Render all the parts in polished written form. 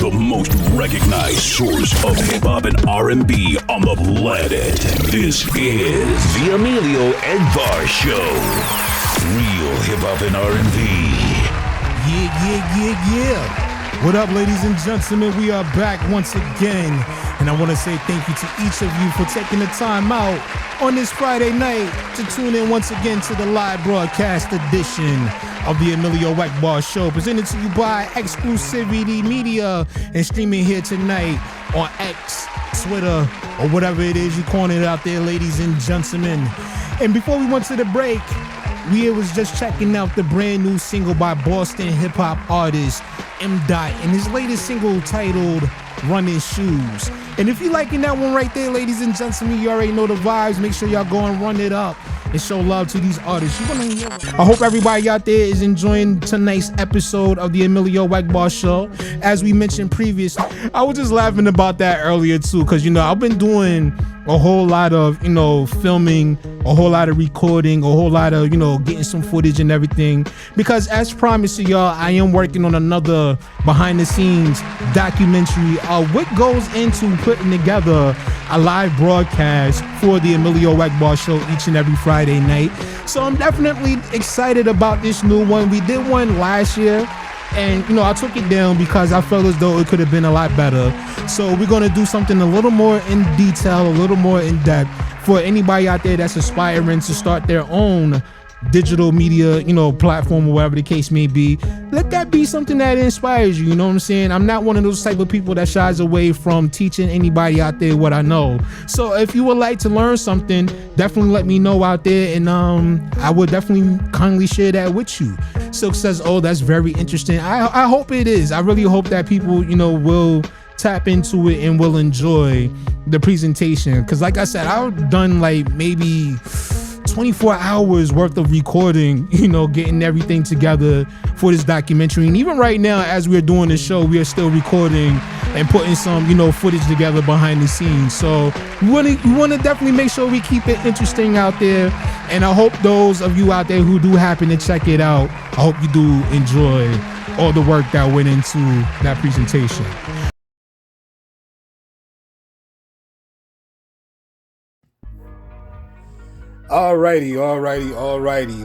the most recognized source of hip-hop and R&B on the planet. This is the EMillio EgBar Show. Real hip-hop and R&B. Yeah. What up, ladies and gentlemen? We are back once again. And I want to say thank you to each of you for taking the time out on this Friday night to tune in once again to the live broadcast edition of the EMillio EgBar Show, presented to you by XClusiVity Media and streaming here tonight on X, Twitter, or whatever it is you calling it out there, ladies and gentlemen. And before we went to the break, we was just checking out the brand new single by Boston hip-hop artist M. and his latest single titled Running Shoes. And if you liking that one right there, ladies and gentlemen, you already know the vibes. Make sure y'all go and run it up and show love to these artists. I hope everybody out there is enjoying tonight's episode of the EMillio EgBar Show. As we mentioned previously, I was just laughing about that earlier too, because I've been doing a whole lot of filming, a whole lot of recording, a whole lot of getting some footage and everything, because as promised to y'all, I am working on another behind the scenes documentary of what goes into putting together a live broadcast for the EMillio EgBar Show each and every Friday night. So I'm definitely excited about this new one. We did one last year, and I took it down because I felt as though it could have been a lot better. So we're going to do something a little more in detail, a little more in depth for anybody out there that's aspiring to start their own digital media, platform, or whatever the case may be. Let that be something that inspires you. You know what I'm saying? I'm not one of those type of people that shies away from teaching anybody out there what I know. So if you would like to learn something, definitely let me know out there, and I would definitely kindly share that with you. Silk says, oh, that's very interesting. I hope it is. I really hope that people, will tap into it and will enjoy the presentation. Because like I said, I've done like maybe 24 hours worth of recording, getting everything together for this documentary. And even right now, as we're doing the show, we are still recording and putting some, footage together behind the scenes. So we want to definitely make sure we keep it interesting out there. And I hope those of you out there who do happen to check it out, I hope you do enjoy all the work that went into that presentation. Alrighty,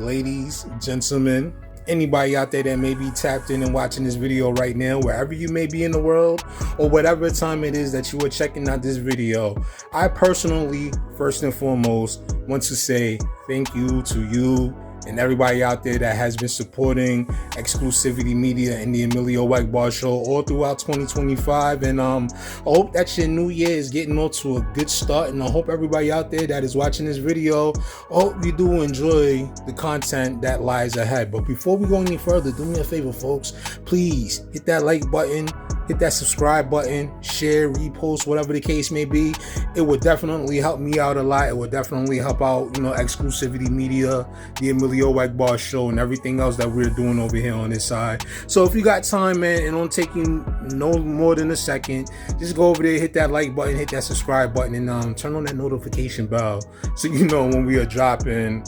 ladies, gentlemen, anybody out there that may be tapped in and watching this video right now, wherever you may be in the world, or whatever time it is that you are checking out this video, I personally, first and foremost, want to say thank you to you and everybody out there that has been supporting XClusiVity Media and the EMillio EgBar Show all throughout 2025. And I hope that your new year is getting off to a good start. And I hope everybody out there that is watching this video, I hope you do enjoy the content that lies ahead. But before we go any further, do me a favor, folks. Please hit that like button, hit that subscribe button, share, repost, whatever the case may be. It would definitely help me out a lot. It would definitely help out, XClusiVity Media, the EMillio EgBar Show, and everything else that we're doing over here on this side. So if you got time, man, and don't take you no more than a second, just go over there, hit that like button, hit that subscribe button, and turn on that notification bell so you know when we are dropping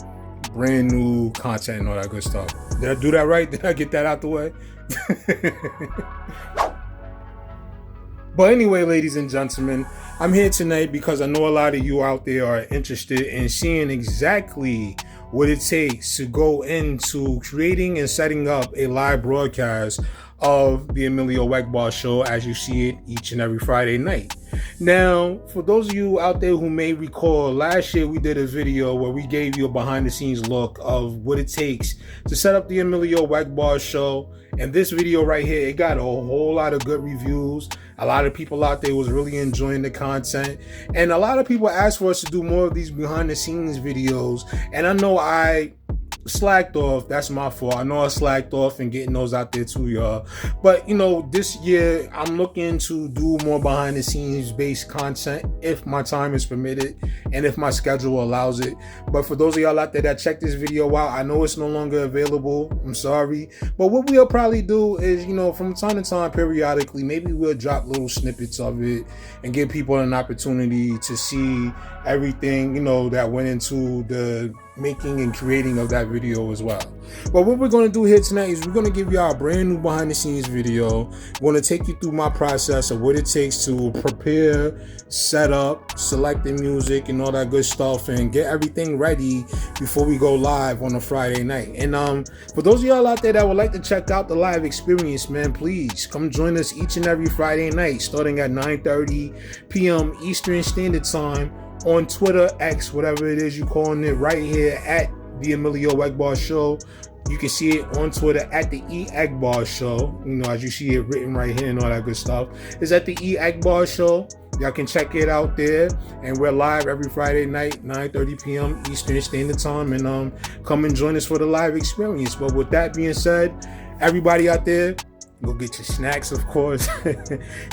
brand new content and all that good stuff. Did I do that right? Did I get that out the way? But anyway, ladies and gentlemen, I'm here tonight because I know a lot of you out there are interested in seeing exactly what it takes to go into creating and setting up a live broadcast of the EMillio EgBar Show as you see it each and every Friday night. Now, for those of you out there who may recall, last year we did a video where we gave you a behind the scenes look of what it takes to set up the EMillio EgBar Show. And this video right here, it got a whole lot of good reviews. A lot of people out there was really enjoying the content. And a lot of people asked for us to do more of these behind the scenes videos. And I know I slacked off. That's my fault. I know I slacked off and getting those out there too, y'all. But this year I'm looking to do more behind the scenes based content if my time is permitted and if my schedule allows it. But for those of y'all out there that check this video out, I know it's no longer available. I'm sorry. But what we'll probably do is, from time to time, periodically, maybe we'll drop little snippets of it and give people an opportunity to see everything, that went into the making and creating of that video as well. But what we're going to do here tonight is we're going to give y'all a brand new behind the scenes video. We're going to take you through my process of what it takes to prepare, set up, select the music and all that good stuff, and get everything ready before we go live on a Friday night. And for those of y'all out there that would like to check out the live experience, man, please come join us each and every Friday night starting at 9:30 p.m. Eastern Standard Time on Twitter, X, whatever it is you calling it, right here at the EMillio EgBar Show. You can see it on Twitter at the EgBar Show. You know, as you see it written right here and all that good stuff. It's at the EgBar Show. Y'all can check it out there. And we're live every Friday night, 9:30 p.m. Eastern Standard Time. And come and join us for the live experience. But with that being said, everybody out there, go get your snacks, of course.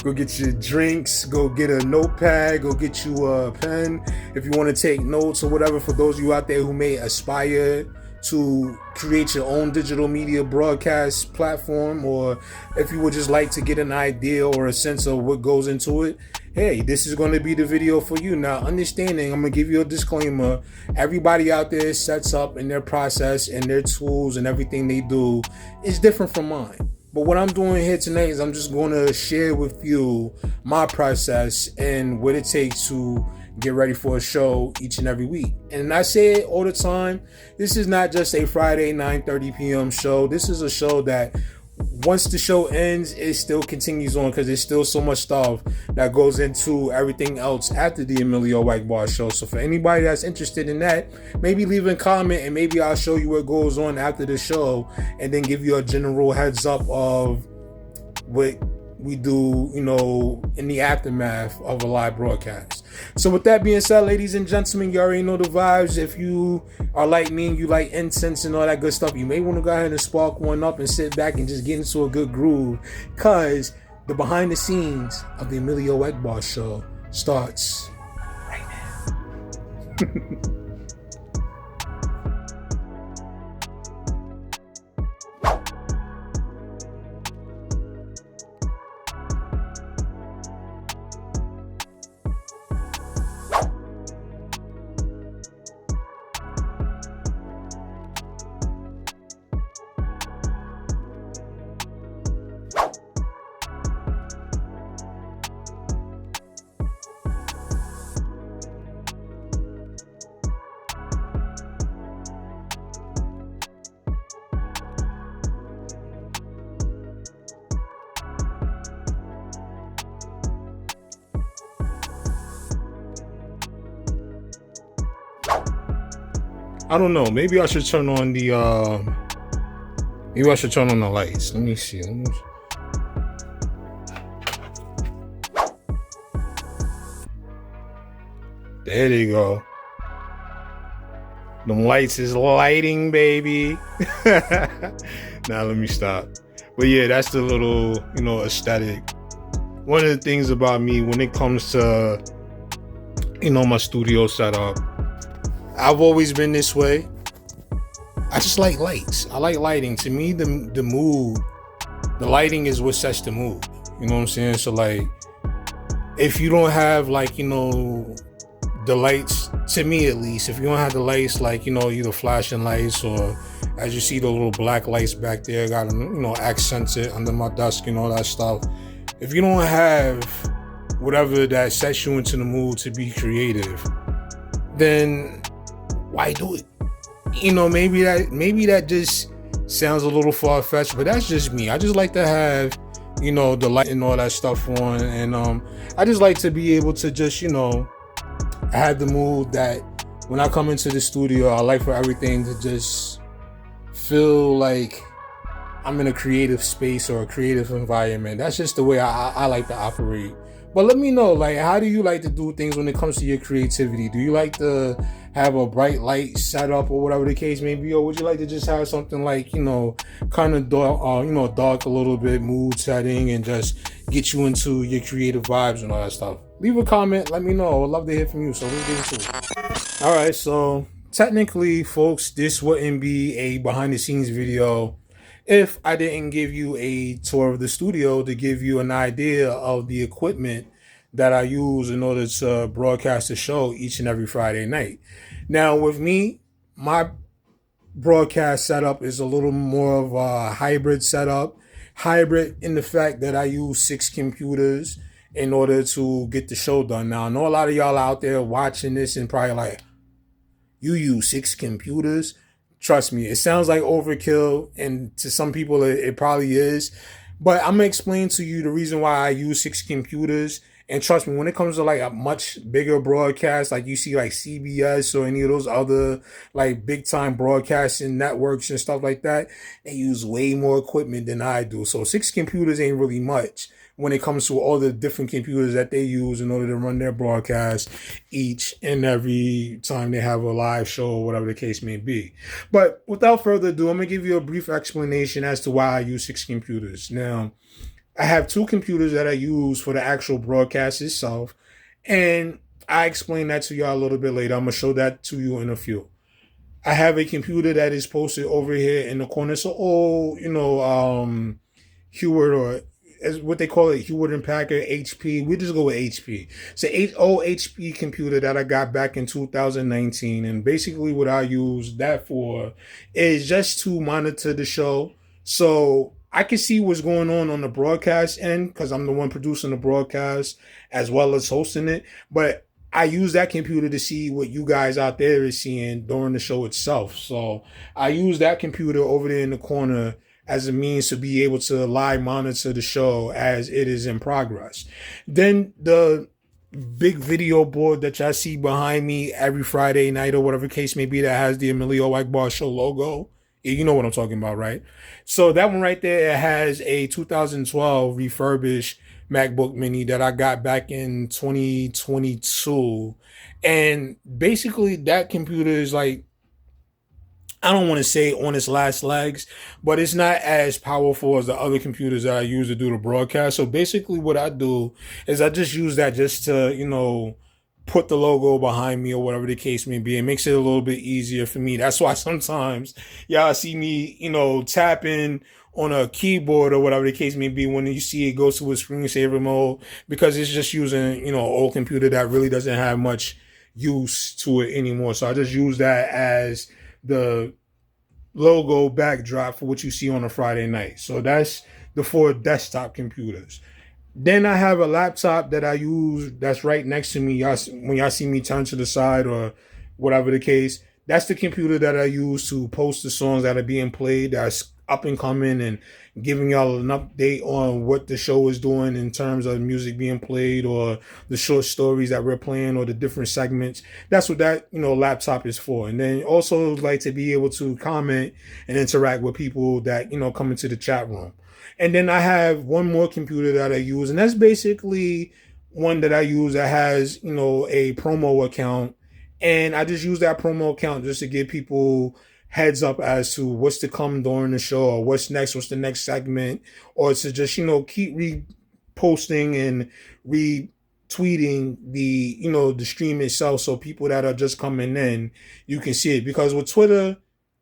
Go get your drinks. Go get a notepad. Go get you a pen if you want to take notes or whatever. For those of you out there who may aspire to create your own digital media broadcast platform, or if you would just like to get an idea or a sense of what goes into it, hey, this is going to be the video for you. Now, understanding, I'm going to give you a disclaimer. Everybody out there sets up in their process and their tools and everything they do is different from mine. But what I'm doing here tonight is I'm just going to share with you my process and what it takes to get ready for a show each and every week. And I say it all the time, this is not just a Friday 9:30 p.m. show. This is a show that once the show ends, it still continues on because there's still so much stuff that goes into everything else after the EMillio EgBar Show. So for anybody that's interested in that, maybe leave a comment and maybe I'll show you what goes on after the show and then give you a general heads up of what we do, you know, in the aftermath of a live broadcast. So with that being said, ladies and gentlemen, you already know the vibes. If you are like me and you like incense and all that good stuff, you may want to go ahead and spark one up and sit back and just get into a good groove, because the behind the scenes of the EMillio EgBar Show starts right now. I don't know. Maybe I should turn on the lights. Let me see. There they go. Them lights is lighting, baby. Now let me stop. But yeah, that's the little, you know, aesthetic. One of the things about me when it comes to, you know, my studio setup, I've always been this way. I just like lights. I like lighting. To me, the mood, the lighting is what sets the mood. You know what I'm saying? So like, if you don't have like, you know, the lights, to me at least, if you don't have the lights like, you know, either flashing lights or as you see the little black lights back there, got them, you know, accented under my desk and all that stuff. If you don't have whatever that sets you into the mood to be creative, then why do it? You know, maybe that just sounds a little far-fetched, but that's just me. I just like to have, you know, the light and all that stuff on, and I just like to be able to just, you know, have the mood that when I come into the studio, I like for everything to just feel like I'm in a creative space or a creative environment. That's just the way I like to operate. But let me know, like, how do you like to do things when it comes to your creativity? Do you like to have a bright light set up or whatever the case may be? Or would you like to just have something like, you know, kind of dark, you know, dark a little bit, mood setting, and just get you into your creative vibes and all that stuff? Leave a comment, let me know. I would love to hear from you. So let's get into it. All right, so technically, folks, this wouldn't be a behind the scenes video if I didn't give you a tour of the studio to give you an idea of the equipment that I use in order to broadcast the show each and every Friday night. Now, with me, my broadcast setup is a little more of a hybrid setup. Hybrid in the fact that I use 6 computers in order to get the show done. Now, I know a lot of y'all out there watching this and probably like, you use 6 computers? Trust me, it sounds like overkill, and to some people it probably is. But I'm gonna explain to you the reason why I use 6 computers. And trust me, when it comes to like a much bigger broadcast, like you see like CBS or any of those other like big time broadcasting networks and stuff like that, they use way more equipment than I do. So 6 computers ain't really much when it comes to all the different computers that they use in order to run their broadcast each and every time they have a live show or whatever the case may be. But without further ado, I'm going to give you a brief explanation as to why I use 6 computers. Now, I have 2 computers that I use for the actual broadcast itself, and I explain that to y'all a little bit later. I'm going to show that to you in a few. I have a computer that is posted over here in the corner. So, Hewlett, or as what they call it, Hewlett and Packard, HP. We just go with HP. It's an HP computer that I got back in 2019. And basically what I use that for is just to monitor the show. So I can see what's going on the broadcast end, because I'm the one producing the broadcast as well as hosting it. But I use that computer to see what you guys out there is seeing during the show itself. So I use that computer over there in the corner as a means to be able to live monitor the show as it is in progress. Then the big video board that y'all see behind me every Friday night or whatever case may be that has the EMillio EgBar show logo. You know what I'm talking about, right? So that one right there, it has a 2012 refurbished MacBook Mini that I got back in 2022. And basically that computer is like, I don't want to say on its last legs, but it's not as powerful as the other computers that I use to do the broadcast. So basically what I do is I just use that just to, put the logo behind me or whatever the case may be. It makes it a little bit easier for me. That's why sometimes y'all see me, tapping on a keyboard or whatever the case may be when you see it goes to a screensaver mode, because it's just using, an old computer that really doesn't have much use to it anymore. So I just use that as the logo backdrop for what you see on a Friday night. So that's the 4 desktop computers. Then I have a laptop that I use that's right next to me. When y'all see me turn to the side or whatever the case, that's the computer that I use to post the songs that are being played, that's up and coming, and giving y'all an update on what the show is doing in terms of music being played or the short stories that we're playing or the different segments. That's what that, laptop is for. And then also like to be able to comment and interact with people that, come into the chat room. And then I have one more computer that I use, and that's basically one that I use that has, a promo account. And I just use that promo account just to give people heads up as to what's to come during the show, or what's the next segment, or to just, keep reposting and retweeting the stream itself, so people that are just coming in, you can see it. Because with Twitter,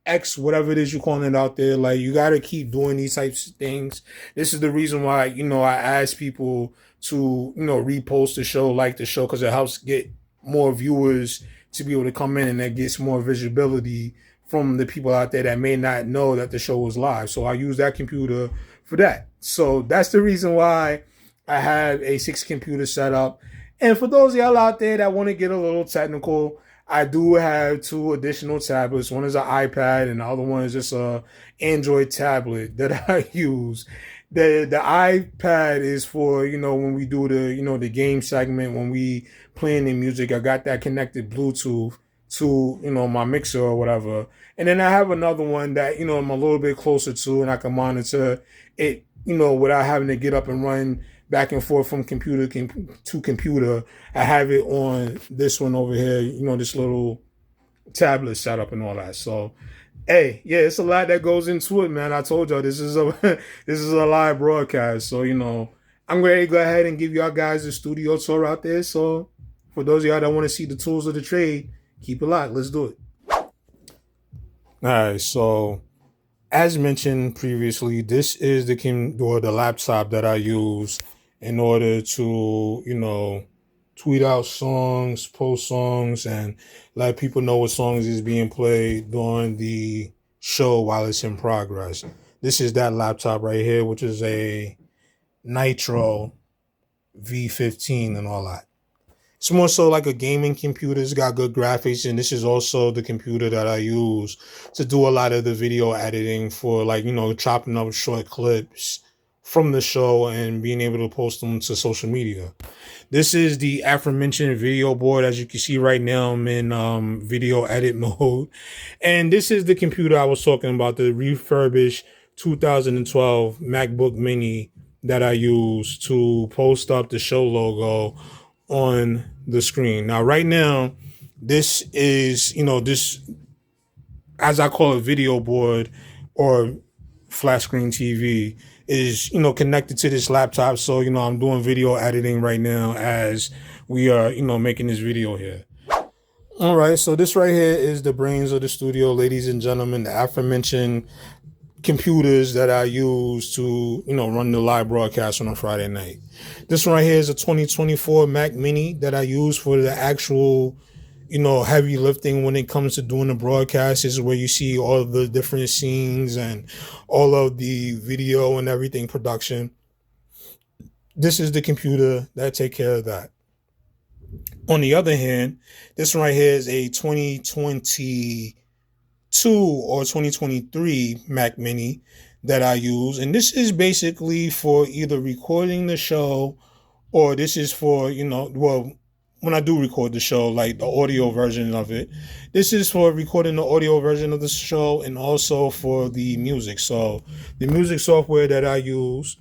X, whatever it is you're calling it out there, like, you got to keep doing these types of things. This is the reason why, I ask people to, repost the show, like the show, because it helps get more viewers to be able to come in, and that gets more visibility from the people out there that may not know that the show was live. So I use that computer for that. So that's the reason why I have a 6-computer setup. And for those of y'all out there that want to get a little technical, I do have 2 additional tablets. One is an iPad, and the other one is just a Android tablet that I use. The iPad is for, when we do the, the game segment, when we playing the music. I got that connected Bluetooth to, my mixer or whatever. And then I have another one that, I'm a little bit closer to, and I can monitor it, without having to get up and run back and forth from computer to computer. I have it on this one over here, this little tablet setup and all that. So, hey, yeah, it's a lot that goes into it, man. I told y'all this is a this is a live broadcast. So, I'm ready to go ahead and give y'all guys a studio tour out there. So, for those of y'all that want to see the tools of the trade, keep it locked. Let's do it. All right, so as mentioned previously, this is the laptop that I use in order to, tweet out songs, post songs, and let people know what songs is being played during the show while it's in progress. This is that laptop right here, which is a Nitro V15 and all that. It's more so like a gaming computer. It's got good graphics, and this is also the computer that I use to do a lot of the video editing for, like, chopping up short clips from the show and being able to post them to social media. This is the aforementioned video board. As you can see right now, I'm in video edit mode. And this is the computer I was talking about, the refurbished 2012 MacBook Mini that I use to post up the show logo on the screen. Now, right now, this is, this, as I call it, video board or flat screen TV, is, connected to this laptop. So, I'm doing video editing right now as we are, making this video here. All right. So this right here is the brains of the studio, ladies and gentlemen, the aforementioned computers that I use to, run the live broadcast on a Friday night. This one right here is a 2024 Mac Mini that I use for the actual, heavy lifting when it comes to doing the broadcast. This is where you see all of the different scenes and all of the video and everything production. This is the computer that take care of that. On the other hand, this one right here is a 2022 or 2023 Mac Mini that I use. And this is basically for either recording the show, or this is for, when I do record the show, like the audio version of it. This is for recording the audio version of the show and also for the music. So the music software that I use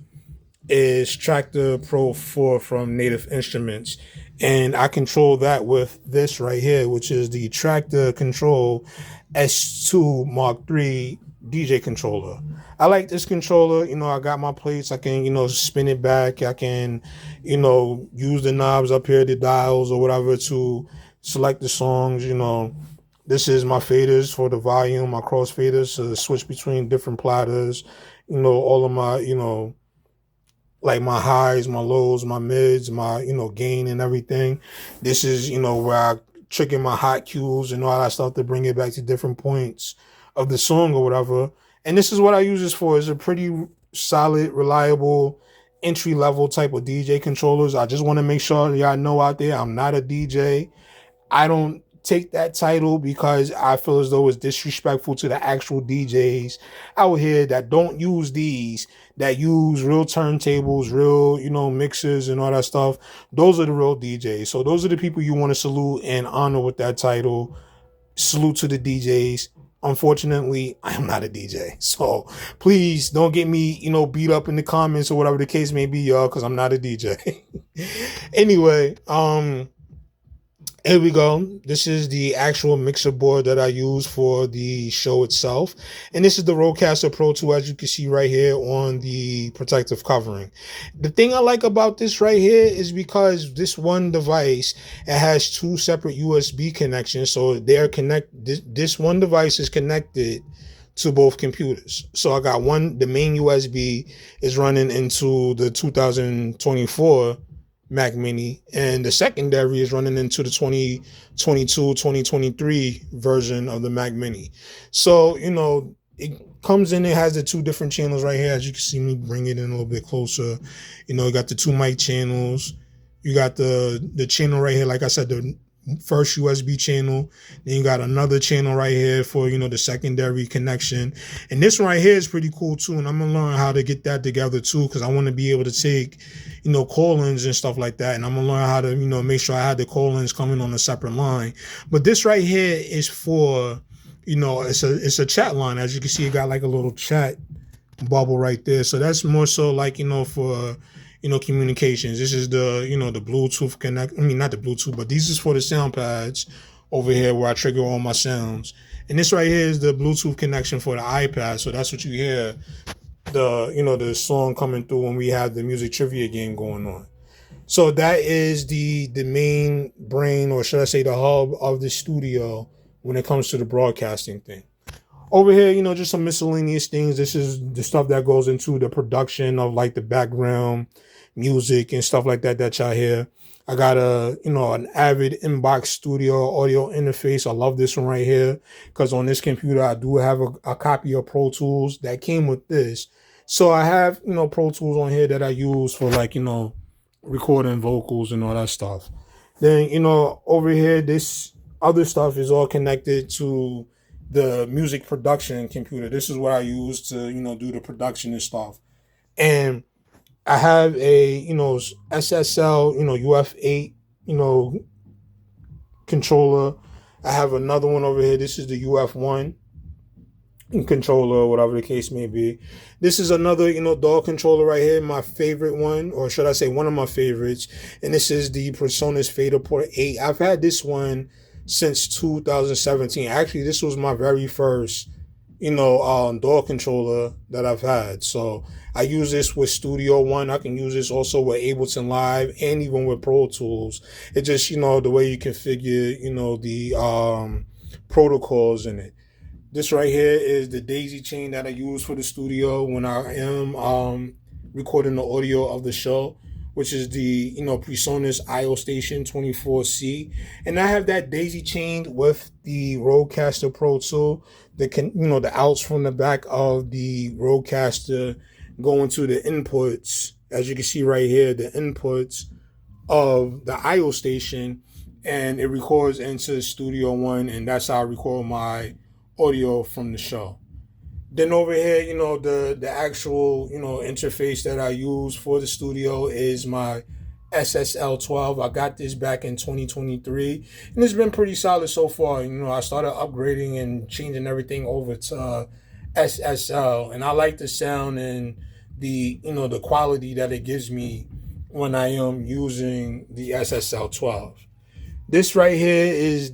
is Tractor Pro 4 from Native Instruments. And I control that with this right here, which is the Tractor Control S2 Mark III DJ controller. I like this controller. I got my plates. I can, spin it back. I can, use the knobs up here, the dials or whatever, to select the songs. This is my faders for the volume, my cross faders to switch between different platters. All of my, like my highs, my lows, my mids, my, gain and everything. This is, where I trigger my hot cues and all that stuff to bring it back to different points of the song or whatever. And this is what I use this for. It's a pretty solid, reliable, entry-level type of DJ controllers. I just want to make sure y'all know out there, I'm not a DJ. I don't take that title because I feel as though it's disrespectful to the actual DJs out here that don't use these, that use real turntables, real, mixers and all that stuff. Those are the real DJs. So those are the people you want to salute and honor with that title. Salute to the DJs. Unfortunately, I am not a DJ. So please don't get me, beat up in the comments or whatever the case may be, y'all, because I'm not a DJ. Anyway, here we go. This is the actual mixer board that I use for the show itself. And this is the Rodecaster Pro 2, as you can see right here on the protective covering. The thing I like about this right here is because this one device, it has two separate USB connections. So they're this one device is connected to both computers. So I got the main USB is running into the 2024 Mac Mini, and the secondary is running into the 2022, 2023 version of the Mac Mini. So, it comes in, it has the two different channels right here. As you can see me bring it in a little bit closer. You got the two mic channels. You got the channel right here, like I said, the first USB channel. Then you got another channel right here for, the secondary connection. And this one right here is pretty cool too. And I'm going to learn how to get that together too, because I want to be able to take, call-ins and stuff like that. And I'm going to learn how to, make sure I have the call-ins coming on a separate line. But this right here is for, it's a chat line. As you can see, it got like a little chat bubble right there. So that's more so like, for, communications. This is the, the Bluetooth connect. I mean, not the Bluetooth, but these is for the sound pads over here where I trigger all my sounds. And this right here is the Bluetooth connection for the iPad. So that's what you hear, the song coming through when we have the music trivia game going on. So that is the main brain, or should I say the hub of the studio when it comes to the broadcasting thing. Over here, just some miscellaneous things. This is the stuff that goes into the production of like the background music and stuff like that y'all hear. I got an Avid Inbox Studio audio interface. I love this one right here because on this computer, I do have a copy of Pro Tools that came with this. So I have, Pro Tools on here that I use for recording vocals and all that stuff. Then, over here, this other stuff is all connected to the music production computer. This is what I use to, do the production and stuff. And I have a, SSL, UF8, controller. I have another one over here. This is the UF1 controller, or whatever the case may be. This is another, DAW controller right here, my favorite one, or should I say one of my favorites. And this is the PreSonus Faderport 8. I've had this one since 2017. Actually, this was my very first, DAW controller that I've had. So I use this with Studio One. I can use this also with Ableton Live and even with Pro Tools. It just, the way you configure, the protocols in it. This right here is the daisy chain that I use for the studio when I am recording the audio of the show, which is the, PreSonus IO Station 24C. And I have that daisy chained with the Rodecaster Pro 2. The outs from the back of the Rodecaster going to the inputs. As you can see right here, the inputs of the IO station. And it records into Studio One. And that's how I record my audio from the show. Then over here, the actual, interface that I use for the studio is my SSL12. I got this back in 2023, and it's been pretty solid so far. I started upgrading and changing everything over to SSL, and I like the sound and the, the quality that it gives me when I am using the SSL12. This right here is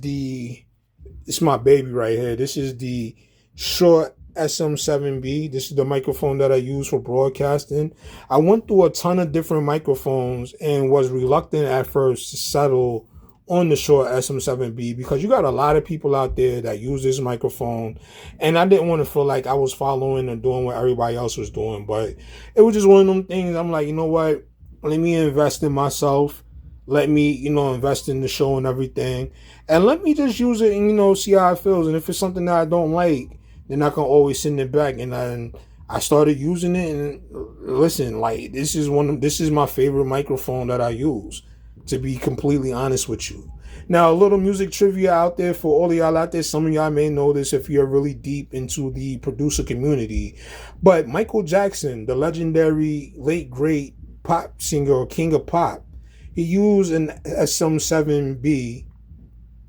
it's my baby right here. This is the Shure SM7B. This is the microphone that I use for broadcasting. I went through a ton of different microphones and was reluctant at first to settle on the Shure SM7B because you got a lot of people out there that use this microphone, and I didn't want to feel like I was following and doing what everybody else was doing. But it was just one of them things. I'm like, you know what? Let me invest in myself. Let me, invest in the show and everything. And let me just use it and, see how it feels. And if it's something that I don't like, then I can always send it back. And then I started using it. And listen, this is my favorite microphone that I use, to be completely honest with you. Now, a little music trivia out there for all of y'all out there. Some of y'all may know this if you're really deep into the producer community. But Michael Jackson, the legendary late great pop singer or king of pop, he used an SM7B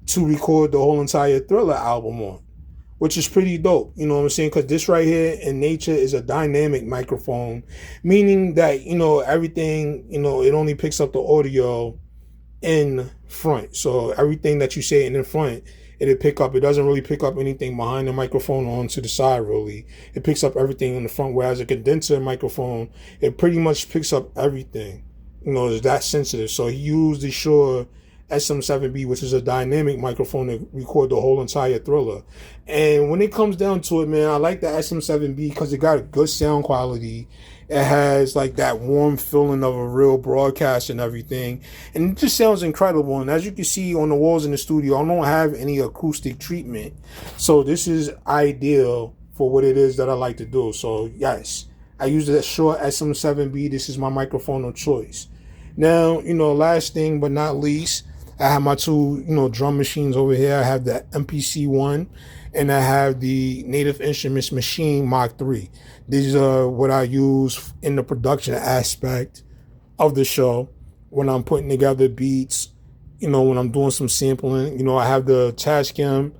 to record the whole entire Thriller album on, which is pretty dope. You know what I'm saying? Because this right here in nature is a dynamic microphone, meaning that, everything, it only picks up the audio in front. So everything that you say in the front, it'll pick up. It doesn't really pick up anything behind the microphone or onto the side, really. It picks up everything in the front, whereas a condenser microphone, it pretty much picks up everything. It's that sensitive. So he used the Shure SM7B, which is a dynamic microphone, to record the whole entire Thriller. And when it comes down to it, man, I like the SM7B because it got a good sound quality. It has that warm feeling of a real broadcast and everything. And it just sounds incredible. And as you can see on the walls in the studio, I don't have any acoustic treatment. So this is ideal for what it is that I like to do. So yes, I use the Shure SM7B. This is my microphone of choice. Now, last thing but not least, I have my two, drum machines over here. I have the MPC-1 and I have the Native Instruments Machine Mark III. These are what I use in the production aspect of the show when I'm putting together beats, when I'm doing some sampling. I have the Tascam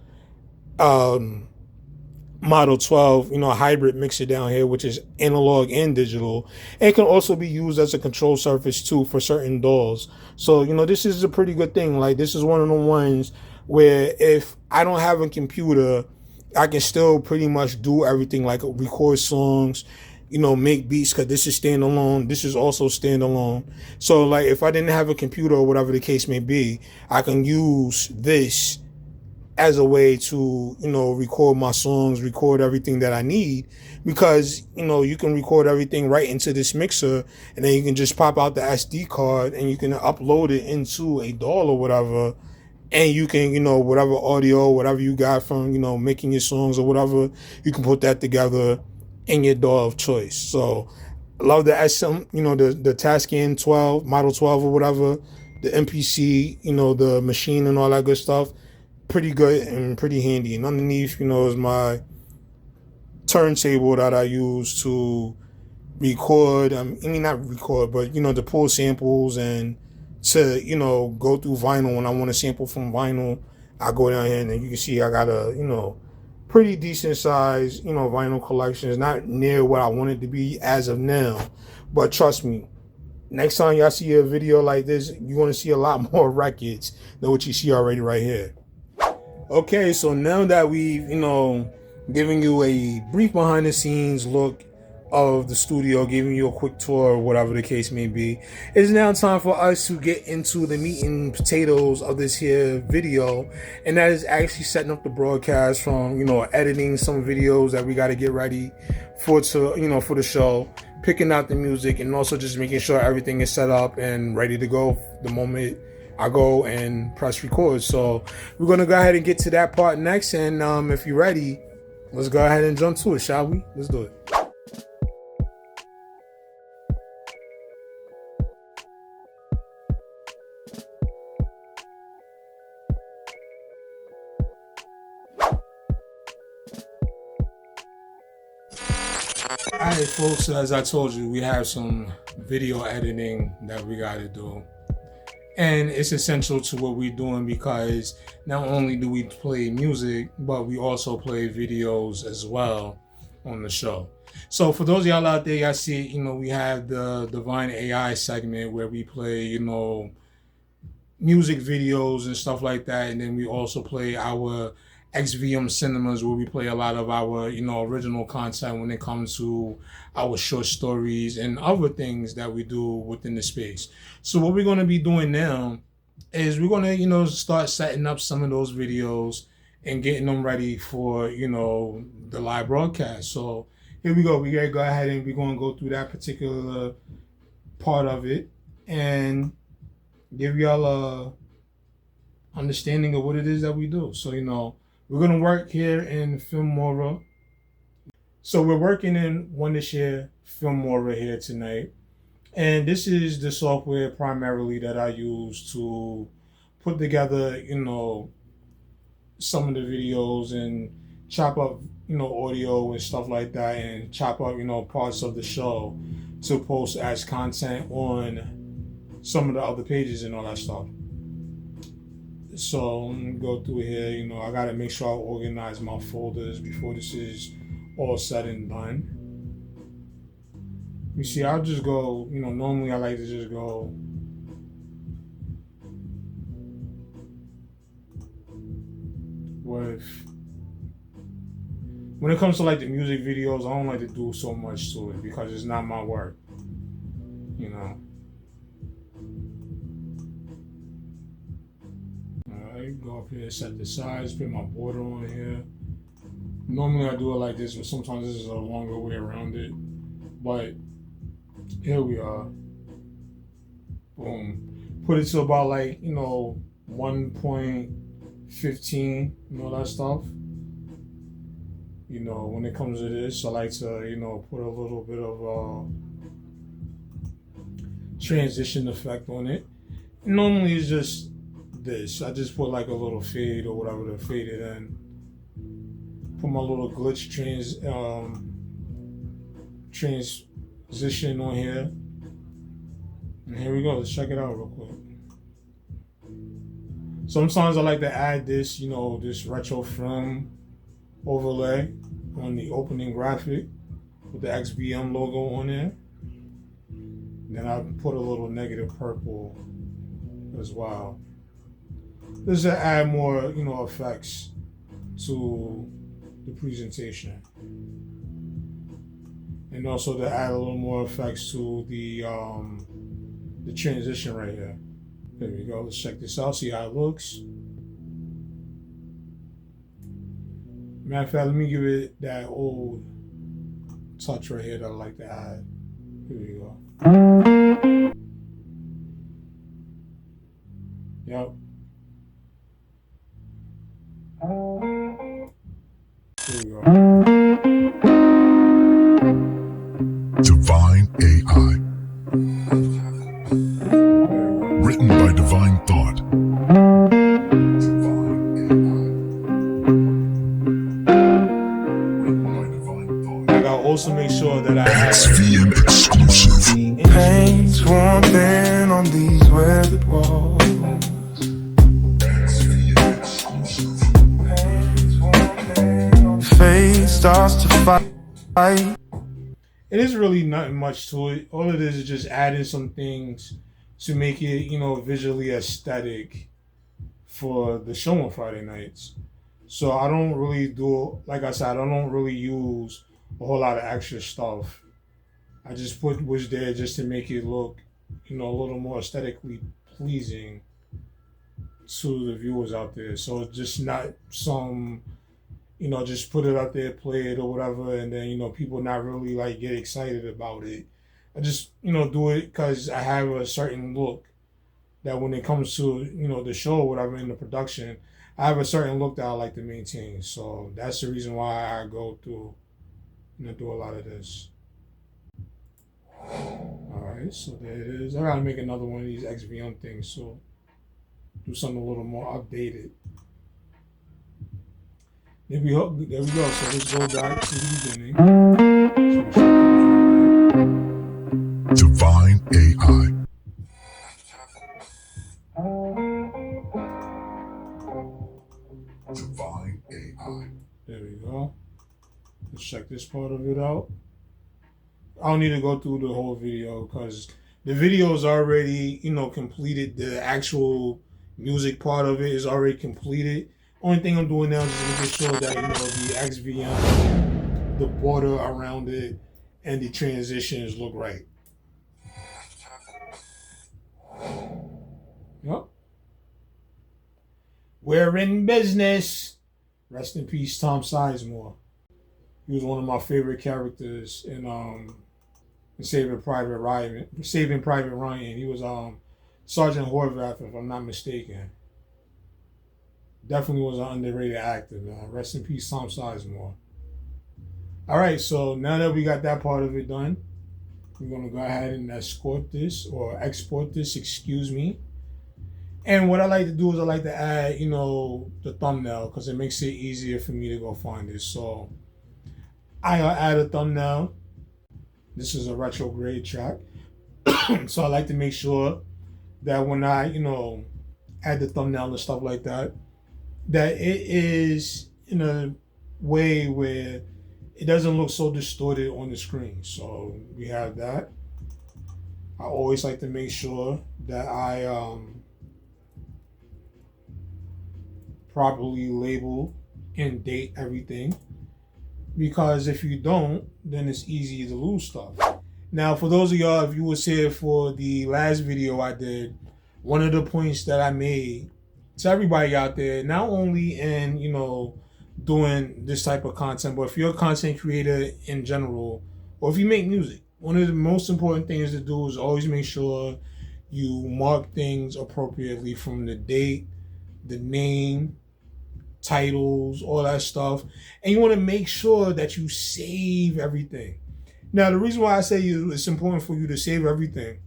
Model 12, hybrid mixer down here, which is analog and digital. And it can also be used as a control surface too for certain DAWs. So, this is a pretty good thing. This is one of the ones where if I don't have a computer, I can still pretty much do everything, like record songs, make beats, because this is standalone. This is also standalone. So, if I didn't have a computer or whatever the case may be, I can use this as a way to, record my songs, record everything that I need, because, you can record everything right into this mixer, and then you can just pop out the SD card and you can upload it into a DAW or whatever, and you can, whatever audio, whatever you got from, making your songs or whatever, you can put that together in your DAW of choice. So I love the SM, the Tascam 12, Model 12 or whatever, the MPC, the machine and all that good stuff. Pretty good and pretty handy. And underneath, is my turntable that I use to record. Not record, but, to pull samples and to, go through vinyl. When I want to sample from vinyl, I go down here and you can see I got a, pretty decent size, vinyl collection. It's not near what I want it to be as of now. But trust me, next time y'all see a video like this, you're going to see a lot more records than what you see already right here. Okay, so now that we've, given you a brief behind the scenes look of the studio, giving you a quick tour or whatever the case may be, it's now time for us to get into the meat and potatoes of this here video, and that is actually setting up the broadcast from, editing some videos that we got to get ready for the show, picking out the music, and also just making sure everything is set up and ready to go the moment I go and press record. So we're going to go ahead and get to that part next. And if you're ready, let's go ahead and jump to it, shall we? Let's do it. Alright, folks, as I told you, we have some video editing that we got to do. And it's essential to what we're doing, because not only do we play music, but we also play videos as well on the show. So for those of y'all out there, y'all see, we have the Divine AI segment where we play, music videos and stuff like that. And then we also play our XVM cinemas, where we play a lot of our, original content when it comes to our short stories and other things that we do within the space. So what we're going to be doing now is we're going to, start setting up some of those videos and getting them ready for, the live broadcast. So here we go. We got to go ahead and we're going to go through that particular part of it and give y'all a understanding of what it is that we do. So, we're going to work here in Filmora. So we're working in Wondershare Filmora here tonight. And this is the software primarily that I use to put together, some of the videos and chop up, audio and stuff like that, and chop up, parts of the show to post as content on some of the other pages and all that stuff. So let me go through here. I got to make sure I organize my folders before this is all said and done. You see, I'll just go, normally I like to just go with, when it comes to like the music videos, I don't like to do so much to it because it's not my work, Go up here, set the size, put my border on here. Normally I do it like this, but sometimes this is a longer way around it. But here we are. Boom. Put it to about 1.15, that stuff. When it comes to this, I like to, put a little bit of transition effect on it. Normally it's just this. I just put like a little fade or whatever to fade it in. Put my little glitch transition on here. And here we go. Let's check it out real quick. Sometimes I like to add this, this retro film overlay on the opening graphic with the XBM logo on there. Then I put a little negative purple as well. This to add more, effects to the presentation, and also to add a little more effects to the transition right here. There we go. Let's check this out. See how it looks. Matter of fact, let me give it that old touch right here that I like to add. Here we go. Yep. Here we go. Divine AI. Written by Divine Thought. Divine AI. Written by Divine Thought. I gotta also make sure that I have XVM exclusive. Paint's warming on these weathered walls. XVM exclusive. Face starts to fight. it is really nothing much to it. All it is just adding some things to make it, visually aesthetic for the show on Friday nights. So I don't really do, like I said, I don't really use a whole lot of extra stuff. I just put what's there just to make it look, a little more aesthetically pleasing to the viewers out there. So it's just not some, just put it out there, play it or whatever, and then, people not really like get excited about it. I just, do it because I have a certain look that when it comes to, the show or whatever in the production, I have a certain look that I like to maintain. So that's the reason why I go through, do a lot of this. Alright, so there it is. I gotta make another one of these XVM things, so do something a little more updated. There we go. So let's go back to the beginning. Divine AI. Divine AI. There we go. Let's check this part of it out. I don't need to go through the whole video because the video is already, completed. The actual music part of it is already completed. Only thing I'm doing now is just making sure that, the XVM, the border around it, and the transitions look right. Yep. We're in business. Rest in peace, Tom Sizemore. He was one of my favorite characters in Saving Private Ryan. He was Sergeant Horvath, if I'm not mistaken. Definitely was an underrated actor, man. Rest in peace, Tom Sizemore. All right, so now that we got that part of it done, we're gonna go ahead and export this, excuse me. And what I like to do is I like to add, the thumbnail because it makes it easier for me to go find it. So I'll add a thumbnail. This is a retrograde track. So I like to make sure that when I, add the thumbnail and stuff like that, that it is in a way where it doesn't look so distorted on the screen. So we have that. I always like to make sure that I properly label and date everything, because if you don't, then it's easy to lose stuff. Now, for those of y'all, if you was here for the last video I did, one of the points that I made to everybody out there, not only in, doing this type of content, but if you're a content creator in general, or if you make music, one of the most important things to do is always make sure you mark things appropriately, from the date, the name, titles, all that stuff. And you want to make sure that you save everything. Now, the reason why I say it's important for you to save everything,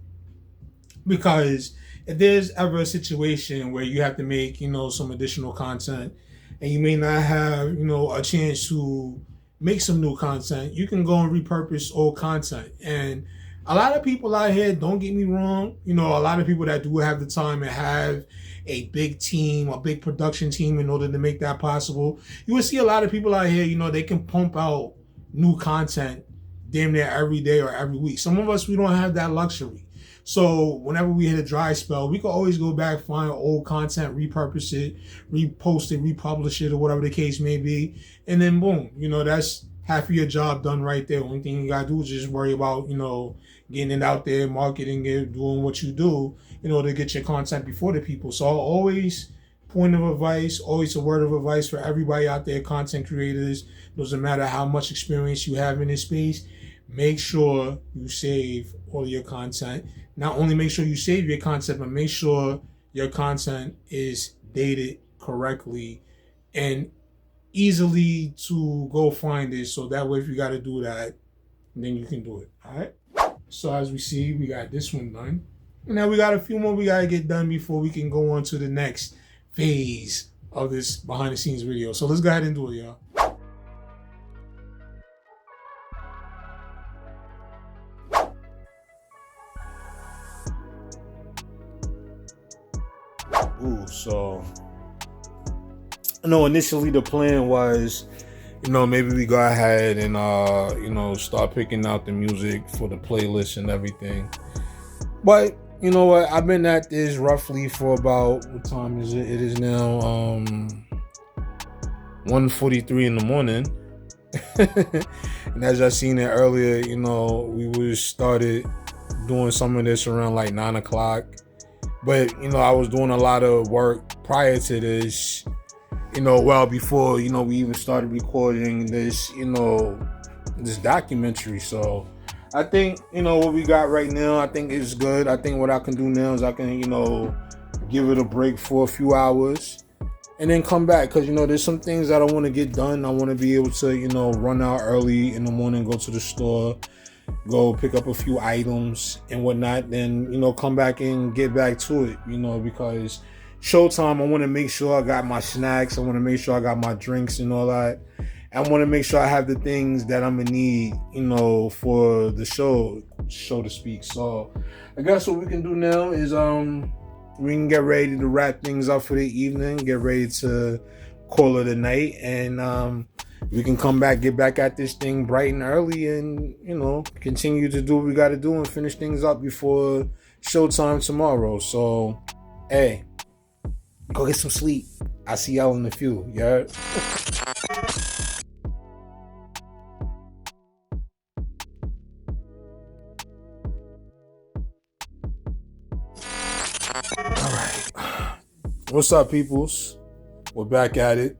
because if there's ever a situation where you have to make, some additional content, and you may not have, a chance to make some new content, you can go and repurpose old content. And a lot of people out here, don't get me wrong, a lot of people that do have the time and have a big team, a big production team in order to make that possible, you will see a lot of people out here, they can pump out new content damn near every day or every week. Some of us, we don't have that luxury. So whenever we hit a dry spell, we can always go back, find old content, repurpose it, repost it, republish it, or whatever the case may be. And then boom, that's half of your job done right there. Only thing you gotta do is just worry about, getting it out there, marketing it, doing what you do in order to get your content before the people. So I'll always point of advice, always a word of advice for everybody out there, content creators. Doesn't matter how much experience you have in this space, make sure you save all your content. Not only make sure you save your content, but make sure your content is dated correctly and easily to go find it. So that way, if you got to do that, then you can do it. All right. So as we see, we got this one done. Now we got a few more we got to get done before we can go on to the next phase of this behind the scenes video. So let's go ahead and do it, y'all. So I know initially the plan was, maybe we go ahead and start picking out the music for the playlist and everything. But you know what? I've been at this roughly for about, what time is it? It is now 1:43 in the morning. And as I seen it earlier, we started doing some of this around like 9 o'clock. But, I was doing a lot of work prior to this, well before, we even started recording this, this documentary. So I think, what we got right now, I think is good. I think what I can do now is I can, give it a break for a few hours and then come back. Because, there's some things that I want to get done. I want to be able to, run out early in the morning, go to the store, go pick up a few items and whatnot, then come back and get back to it, because showtime, I want to make sure I got my snacks, I want to make sure I got my drinks and all that. I want to make sure I have the things that I'm gonna need, for the show to speak. So I guess what we can do now is we can get ready to wrap things up for the evening, get ready to call it a night, and we can come back, get back at this thing bright and early and, continue to do what we got to do and finish things up before showtime tomorrow. So, hey, go get some sleep. I'll see y'all in a few. Yeah. All right. What's up, peoples? We're back at it.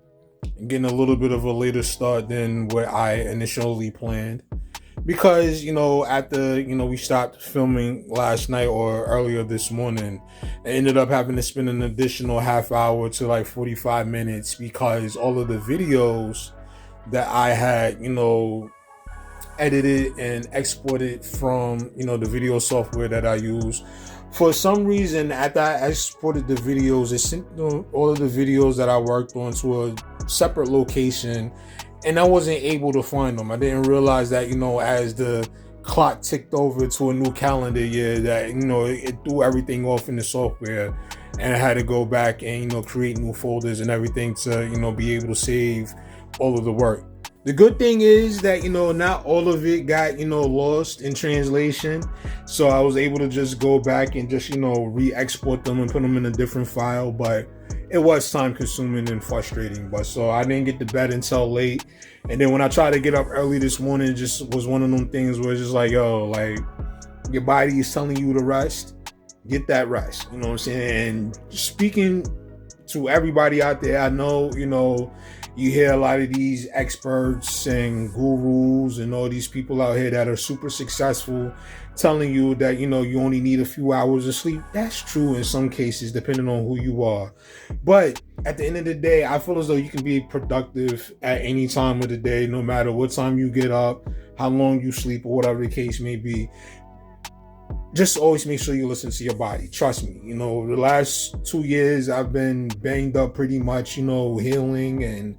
Getting a little bit of a later start than what I initially planned, because after we stopped filming last night or earlier this morning, I ended up having to spend an additional half hour to like 45 minutes because all of the videos that I had edited and exported from the video software that I use, for some reason after I exported the videos, it sent all of the videos that I worked on to a separate location, and I wasn't able to find them. I didn't realize that as the clock ticked over to a new calendar year, that it threw everything off in the software, and I had to go back and create new folders and everything to be able to save all of the work. The good thing is that not all of it got lost in translation, so I was able to just go back and just re-export them and put them in a different file. But it was time consuming and frustrating. But so I didn't get to bed until late, and then when I tried to get up early this morning, it just was one of them things where it's just like, like your body is telling you to rest, get that rest. You know what I'm saying? And speaking to everybody out there, I know you hear a lot of these experts and gurus and all these people out here that are super successful telling you that, you only need a few hours of sleep. That's true in some cases, depending on who you are. But at the end of the day, I feel as though you can be productive at any time of the day, no matter what time you get up, how long you sleep, or whatever the case may be. Just always make sure you listen to your body. Trust me, the last 2 years I've been banged up pretty much, healing and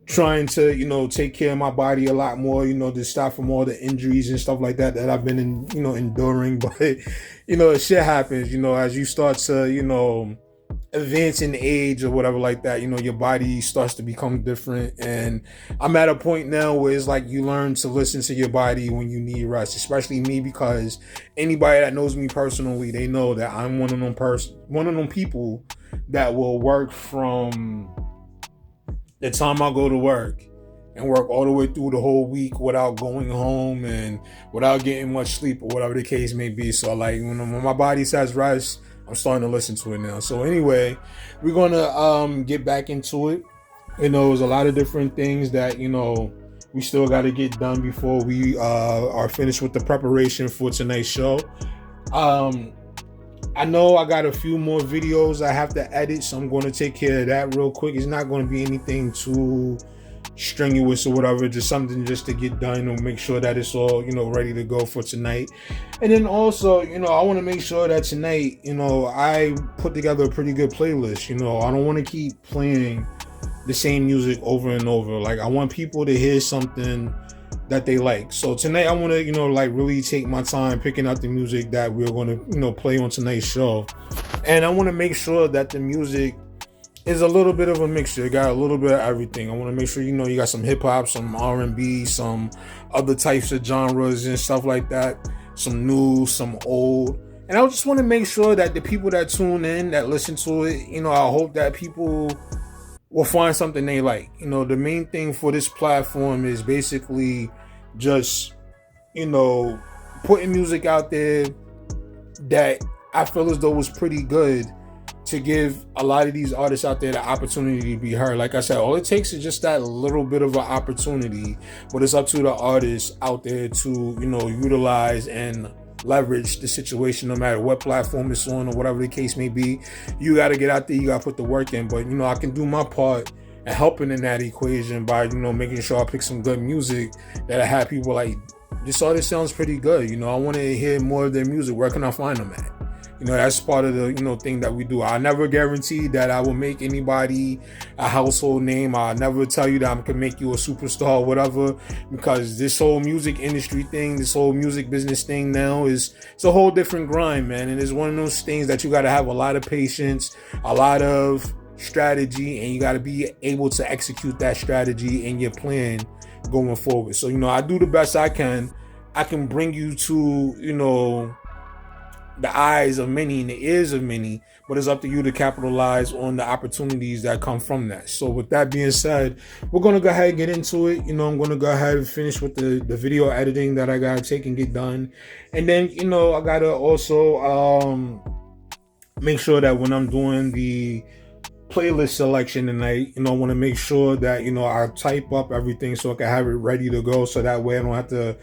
trying to, take care of my body a lot more, to stop from all the injuries and stuff like that I've been, enduring. But, shit happens, as you start to, advance in age or whatever like that, your body starts to become different. And I'm at a point now where it's like you learn to listen to your body when you need rest, especially me, because anybody that knows me personally, they know that I'm one of them people that will work from the time I go to work and work all the way through the whole week without going home and without getting much sleep or whatever the case may be. So like when my body says rest, I'm starting to listen to it now. So anyway, we're gonna get back into it. There's a lot of different things that we still got to get done before we are finished with the preparation for tonight's show. I know I got a few more videos I have to edit, so I'm going to take care of that real quick. It's not going to be anything too strenuous or whatever, just something just to get done and make sure that it's all ready to go for tonight. And then also I want to make sure that tonight I put together a pretty good playlist. I don't want to keep playing the same music over and over. Like, I want people to hear something that they like. So tonight I want to really take my time picking out the music that we're going to play on tonight's show. And I want to make sure that the music is a little bit of a mixture. It got a little bit of everything. I want to make sure you got some hip hop, some R&B, some other types of genres and stuff like that, some new, some old. And I just want to make sure that the people that tune in, that listen to it, I hope that people will find something they like. The main thing for this platform is basically just putting music out there that I feel as though was pretty good, to give a lot of these artists out there the opportunity to be heard. Like I said, all it takes is just that little bit of an opportunity, but it's up to the artists out there to utilize and leverage the situation, no matter what platform it's on or whatever the case may be. You got to get out there, you got to put the work in. But I can do my part and helping in that equation by making sure I pick some good music that I have people like, this artist sounds pretty good, I want to hear more of their music. Where can I find them at? That's part of the thing that we do. I never guarantee that I will make anybody a household name. I never tell you that I can make you a superstar or whatever, because this whole music industry thing, this whole music business thing now it's a whole different grind, man. And it's one of those things that you got to have a lot of patience, a lot of strategy, and you got to be able to execute that strategy in your plan going forward. So I do the best I can. I can bring you to the eyes of many and the ears of many, but it's up to you to capitalize on the opportunities that come from that. So with that being said, we're going to go ahead and get into it. I'm going to go ahead and finish with the video editing that I got to take and get done. And then, I got to also make sure that when I'm doing the playlist selection tonight, I want to make sure that, I type up everything so I can have it ready to go. So that way I don't have to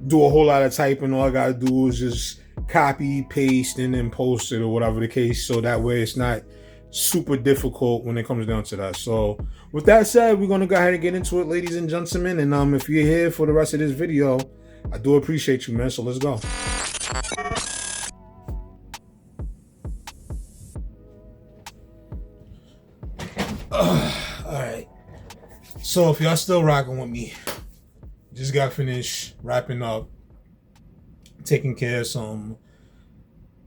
do a whole lot of typing. All I got to do is just copy, paste, and then post it or whatever the case. So that way it's not super difficult when it comes down to that. So with that said, we're going to go ahead and get into it, ladies and gentlemen. And if you're here for the rest of this video, I do appreciate you, man. So let's go. Alright, so if y'all still rocking with me, just got finished wrapping up, taking care of some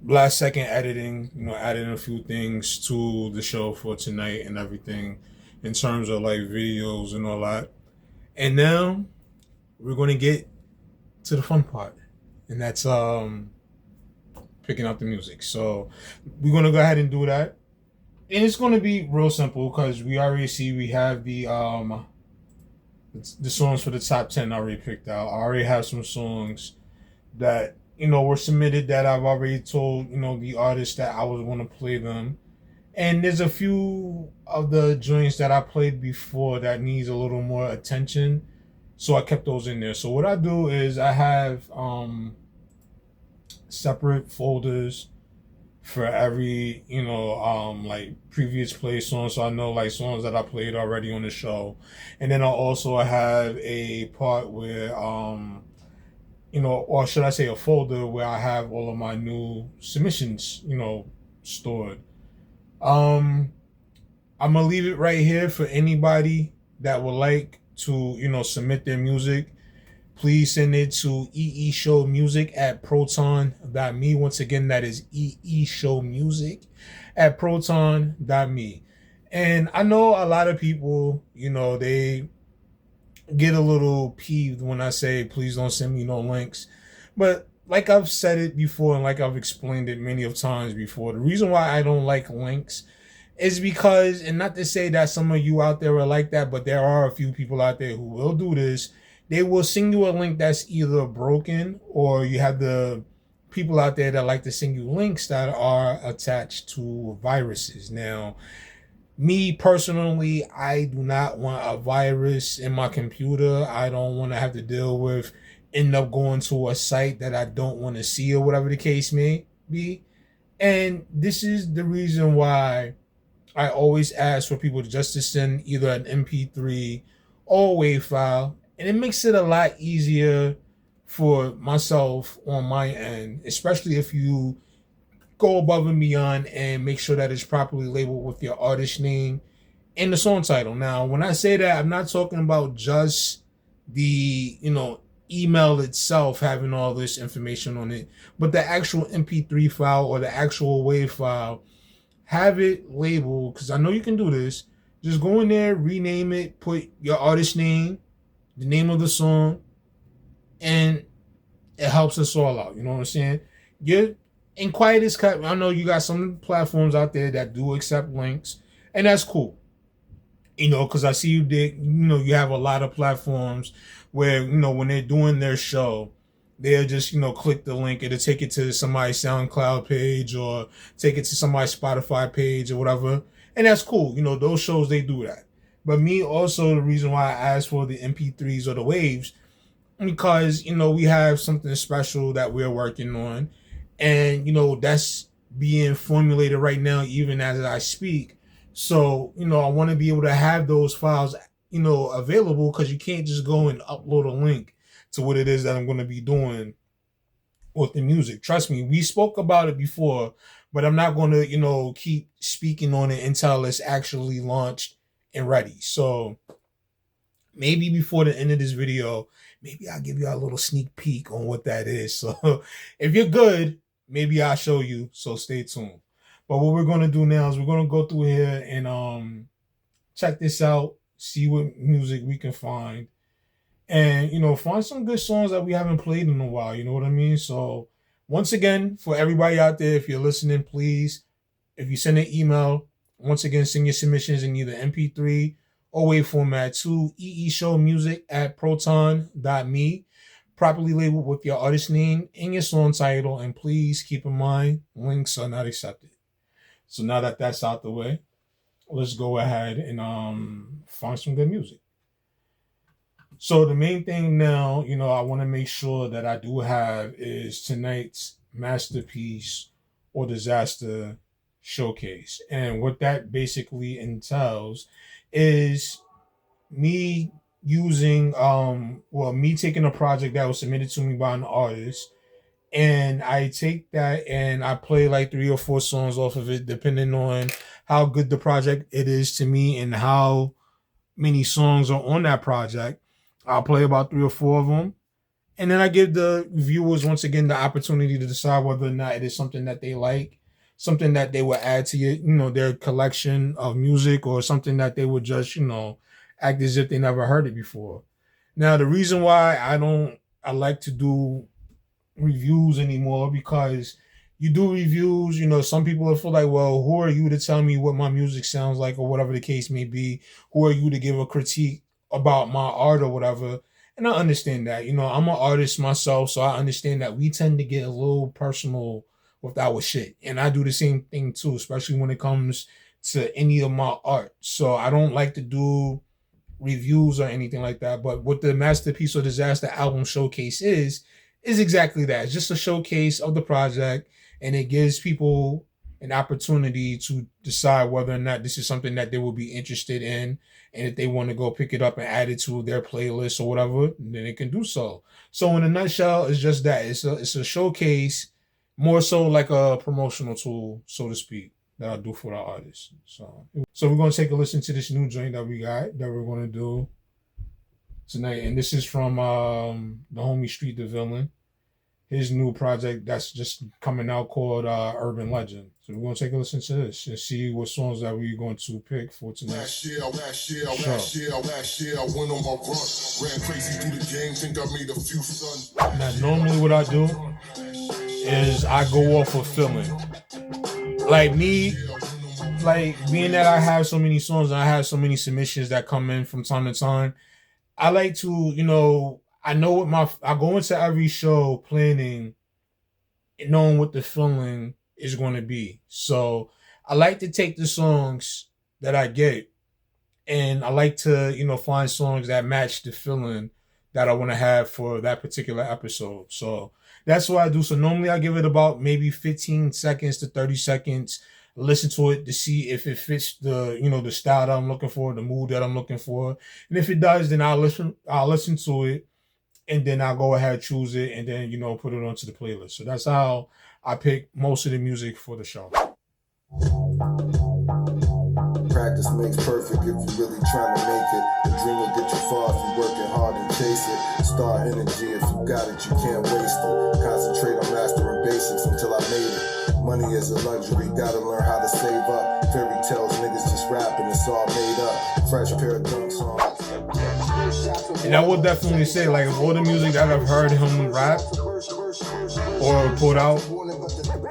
last second editing, adding a few things to the show for tonight and everything in terms of like videos and all that. And now we're going to get to the fun part, and that's picking out the music. So we're going to go ahead and do that. And it's going to be real simple because we already see we have the songs for the top 10 already picked out. I already have some songs that, were submitted that I've already told, the artist that I was going to play them. And there's a few of the joints that I played before that needs a little more attention. So I kept those in there. So what I do is I have separate folders for every, like previous play songs. So I know like songs that I played already on the show. And then I also have a part where, or should I say a folder where I have all of my new submissions, stored. I'm going to leave it right here for anybody that would like to, submit their music. Please send it to eeshowmusic@proton.me. Once again, that is eeshowmusic@proton.me. And I know a lot of people, they get a little peeved when I say, please don't send me no links. But like I've said it before, and like I've explained it many of times before, the reason why I don't like links is because, and not to say that some of you out there are like that, but there are a few people out there who will do this. They will send you a link that's either broken or you have to people out there that like to send you links that are attached to viruses. Now, me personally, I do not want a virus in my computer. I don't want to have to deal with end up going to a site that I don't want to see or whatever the case may be. And this is the reason why I always ask for people just to send either an MP3 or a WAV file. And it makes it a lot easier for myself on my end, especially if you go above and beyond and make sure that it's properly labeled with your artist name and the song title. Now, when I say that, I'm not talking about just the, email itself having all this information on it, but the actual MP3 file or the actual WAV file, have it labeled, because I know you can do this. Just go in there, rename it, put your artist name, the name of the song, and it helps us all out. You know what I'm saying? Inquires, I know you got some platforms out there that do accept links, and that's cool. Because I see you did, you have a lot of platforms where, when they're doing their show, they'll just, click the link. It'll take it to somebody's SoundCloud page or take it to somebody's Spotify page or whatever. And that's cool. Those shows, they do that. But me also, the reason why I asked for the MP3s or the waves, because, we have something special that we're working on. And, that's being formulated right now, even as I speak. So, I want to be able to have those files, available, because you can't just go and upload a link to what it is that I'm going to be doing with the music. Trust me, we spoke about it before, but I'm not going to, keep speaking on it until it's actually launched and ready. So maybe before the end of this video, maybe I'll give you a little sneak peek on what that is. So if you're good, maybe I'll show you. So stay tuned. But what we're going to do now is we're going to go through here and check this out, see what music we can find. And, find some good songs that we haven't played in a while. You know what I mean? So once again, for everybody out there, if you're listening, please, if you send an email, once again, send your submissions in either MP3 or WAV format to eeshowmusic@proton.me, properly labeled with your artist name and your song title. And please keep in mind, links are not accepted. So now that that's out the way, let's go ahead and find some good music. So the main thing now, I want to make sure that I do have is tonight's masterpiece or disaster showcase. And what that basically entails is me using, me taking a project that was submitted to me by an artist, and I take that and I play like 3 or 4 songs off of it, depending on how good the project it is to me and how many songs are on that project. I'll play about 3 or 4 of them. And then I give the viewers, once again, the opportunity to decide whether or not it is something that they like, something that they would add to their collection of music, or something that they would just, act as if they never heard it before. Now, the reason why I like to do reviews anymore, because you do reviews, some people will feel like, well, who are you to tell me what my music sounds like, or whatever the case may be? Who are you to give a critique about my art or whatever? And I understand that. I'm an artist myself, so I understand that we tend to get a little personal with our shit. And I do the same thing too, especially when it comes to any of my art. So I don't like to do reviews or anything like that. But what the Masterpiece or Disaster album showcase is exactly that. It's just a showcase of the project, and it gives people an opportunity to decide whether or not this is something that they will be interested in. And if they want to go pick it up and add it to their playlist or whatever, then they can do so. So in a nutshell, it's just that. It's a showcase, more so like a promotional tool, so to speak, that I do for the artists. So we're going to take a listen to this new joint that we got, that we're going to do tonight. And this is from the homie Street the Villain, his new project that's just coming out called Urban Legend. So we're going to take a listen to this and see what songs that we're going to pick for tonight. Last year, I went on my run, ran crazy through the game, think I made a few sons. Now, normally what I do is I go off of feeling. Like me, like being that I have so many songs and I have so many submissions that come in from time to time, I like to, I know I go into every show planning knowing what the feeling is going to be. So I like to take the songs that I get, and I like to, find songs that match the feeling that I want to have for that particular episode. So that's what I do. So normally I give it about maybe 15 seconds to 30 seconds, listen to it to see if it fits the, the style that I'm looking for, the mood that I'm looking for. And if it does, then I'll listen to it, and then I'll go ahead, choose it, and then, put it onto the playlist. So that's how I pick most of the music for the show. Practice makes perfect if you really trying to make it. The dream will get you far if you working hard and chase it. Star energy, if you got it, you can't waste it. Concentrate on mastering basics until I made it. Money is a luxury, gotta learn how to save up. Fairy tales, niggas just rapping, it's all made up. Fresh pair of dunks on. And I will definitely say, like, of all the music that I've heard him rap or put out,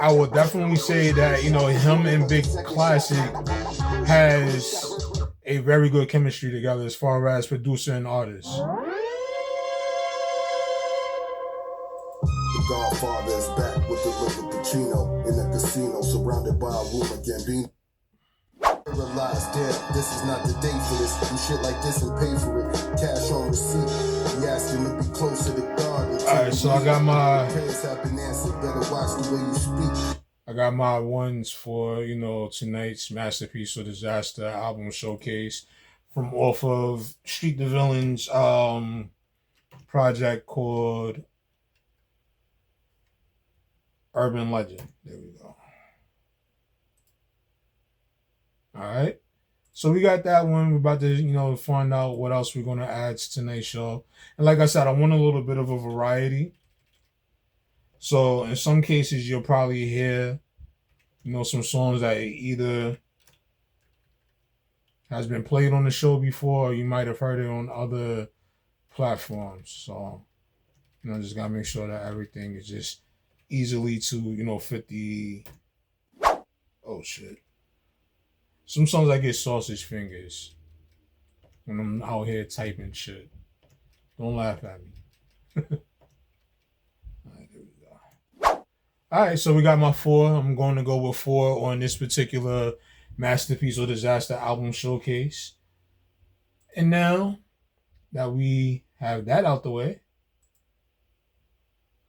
I would definitely say that, him and Big Classic has a very good chemistry together as far as producer and artist. The Godfather is back with the look of Pacino in the casino, surrounded by a room of Gambino. Realize, damn, this is not the day for this. Do shit like this and pay for it. Cash on receipt. We ask him to be closer to God. Alright, so I got my ones for, tonight's Masterpiece or Disaster album showcase from off of Street the Villain's project called Urban Legend. There we go. Alright. So we got that one. We're about to, find out what else we're going to add to tonight's show. And like I said, I want a little bit of a variety. So in some cases, you'll probably hear, some songs that either has been played on the show before, or you might have heard it on other platforms. So, just got to make sure that everything is just easily to, fit the... Oh, shit. Some songs I get sausage fingers when I'm out here typing shit. Don't laugh at me. Alright, there we go. Alright, so we got my 4. I'm going to go with 4 on this particular Masterpiece or Disaster album showcase. And now that we have that out the way,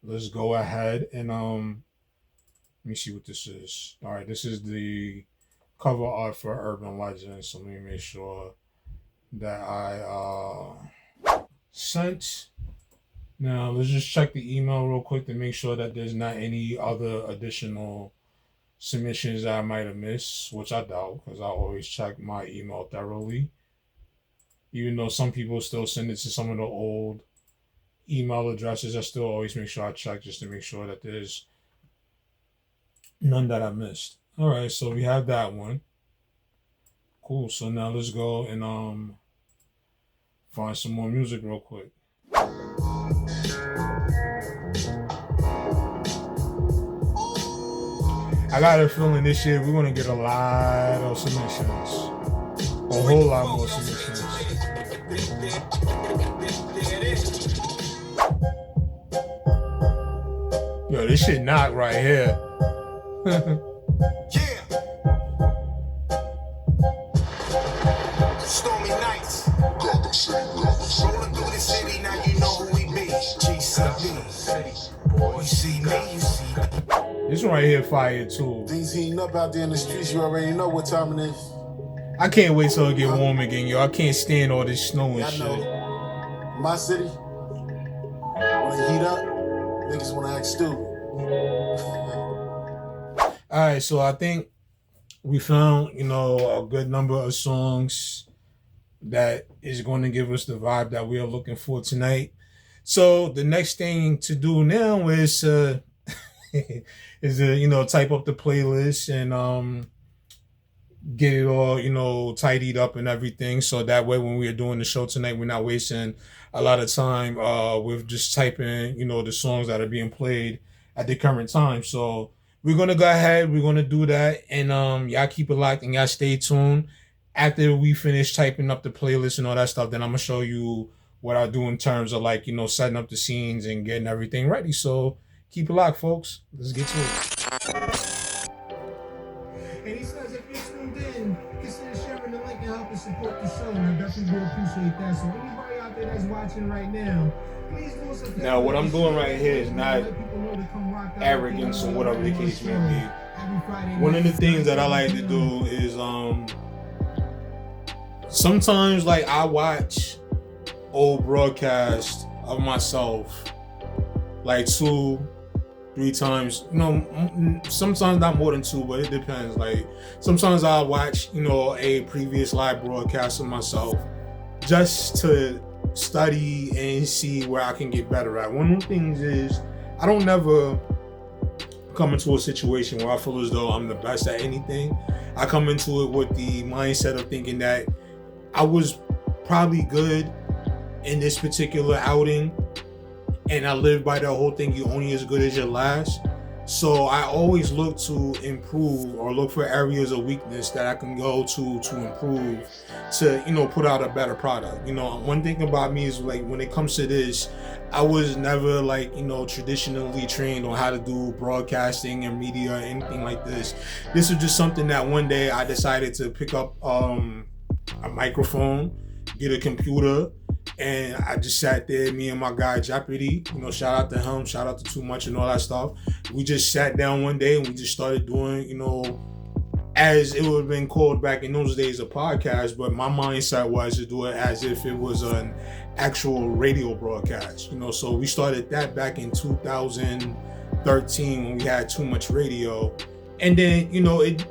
let's go ahead and let me see what this is. Alright, this is the cover art for Urban Legend, so let me make sure that I sent. Now let's just check the email real quick to make sure that there's not any other additional submissions that I might have missed, which I doubt, because I always check my email thoroughly, even though some people still send it to some of the old email addresses. I still always make sure I check just to make sure that there's none that I missed. All right, so we have that one. Cool. So now let's go and find some more music real quick. I got a feeling this year we're gonna get a lot of submissions, a whole lot more submissions. Yo, this shit knock right here. Yeah. Stormy nights. Rolling through the city, now you know who we be. GCB. Boy, you see me, you see me. This one right here fire too. Things heating up out there in the streets, you already know what time it is. I can't wait till it get warm again, yo. I can't stand all this snow and shit. My city, when it heat up, niggas wanna act stupid. Alright, so I think we found, a good number of songs that is going to give us the vibe that we are looking for tonight. So the next thing to do now is to type up the playlist and get it all, tidied up and everything. So that way when we are doing the show tonight, we're not wasting a lot of time with just typing, the songs that are being played at the current time. So we're going to go ahead. We're going to do that. And y'all keep it locked and y'all stay tuned. After we finish typing up the playlist and all that stuff, then I'm going to show you what I do in terms of setting up the scenes and getting everything ready. So Keep it locked, folks. Let's get to it. And he says, if you're tuned in, consider sharing the link and helping support the show. And I definitely do appreciate that. So anybody out there that's watching right now, please do us a favor. Now, what I'm doing right here is not arrogance or whatever the case may be. One of the things that I like to do is sometimes like I watch old broadcasts of myself like 2-3 times, sometimes not more than 2, but it depends. Like sometimes I'll watch, a previous live broadcast of myself just to study and see where I can get better at. One of the things is I don't never come into a situation where I feel as though I'm the best at anything. I come into it with the mindset of thinking that I was probably good in this particular outing, and I live by the whole thing, you only as good as your last. So I always look to improve or look for areas of weakness that I can go to improve, to put out a better product. One thing about me is like when it comes to this, I was never like traditionally trained on how to do broadcasting and media or anything like this. This was just something that one day I decided to pick up a microphone, get a computer, and I just sat there, me and my guy Jeopardy, shout out to him, shout out to Too Much and all that stuff. We just sat down one day and we just started doing, as it would have been called back in those days, a podcast, but my mindset was to do it as if it was an actual radio broadcast, so we started that back in 2013 when we had Too Much Radio. And then, it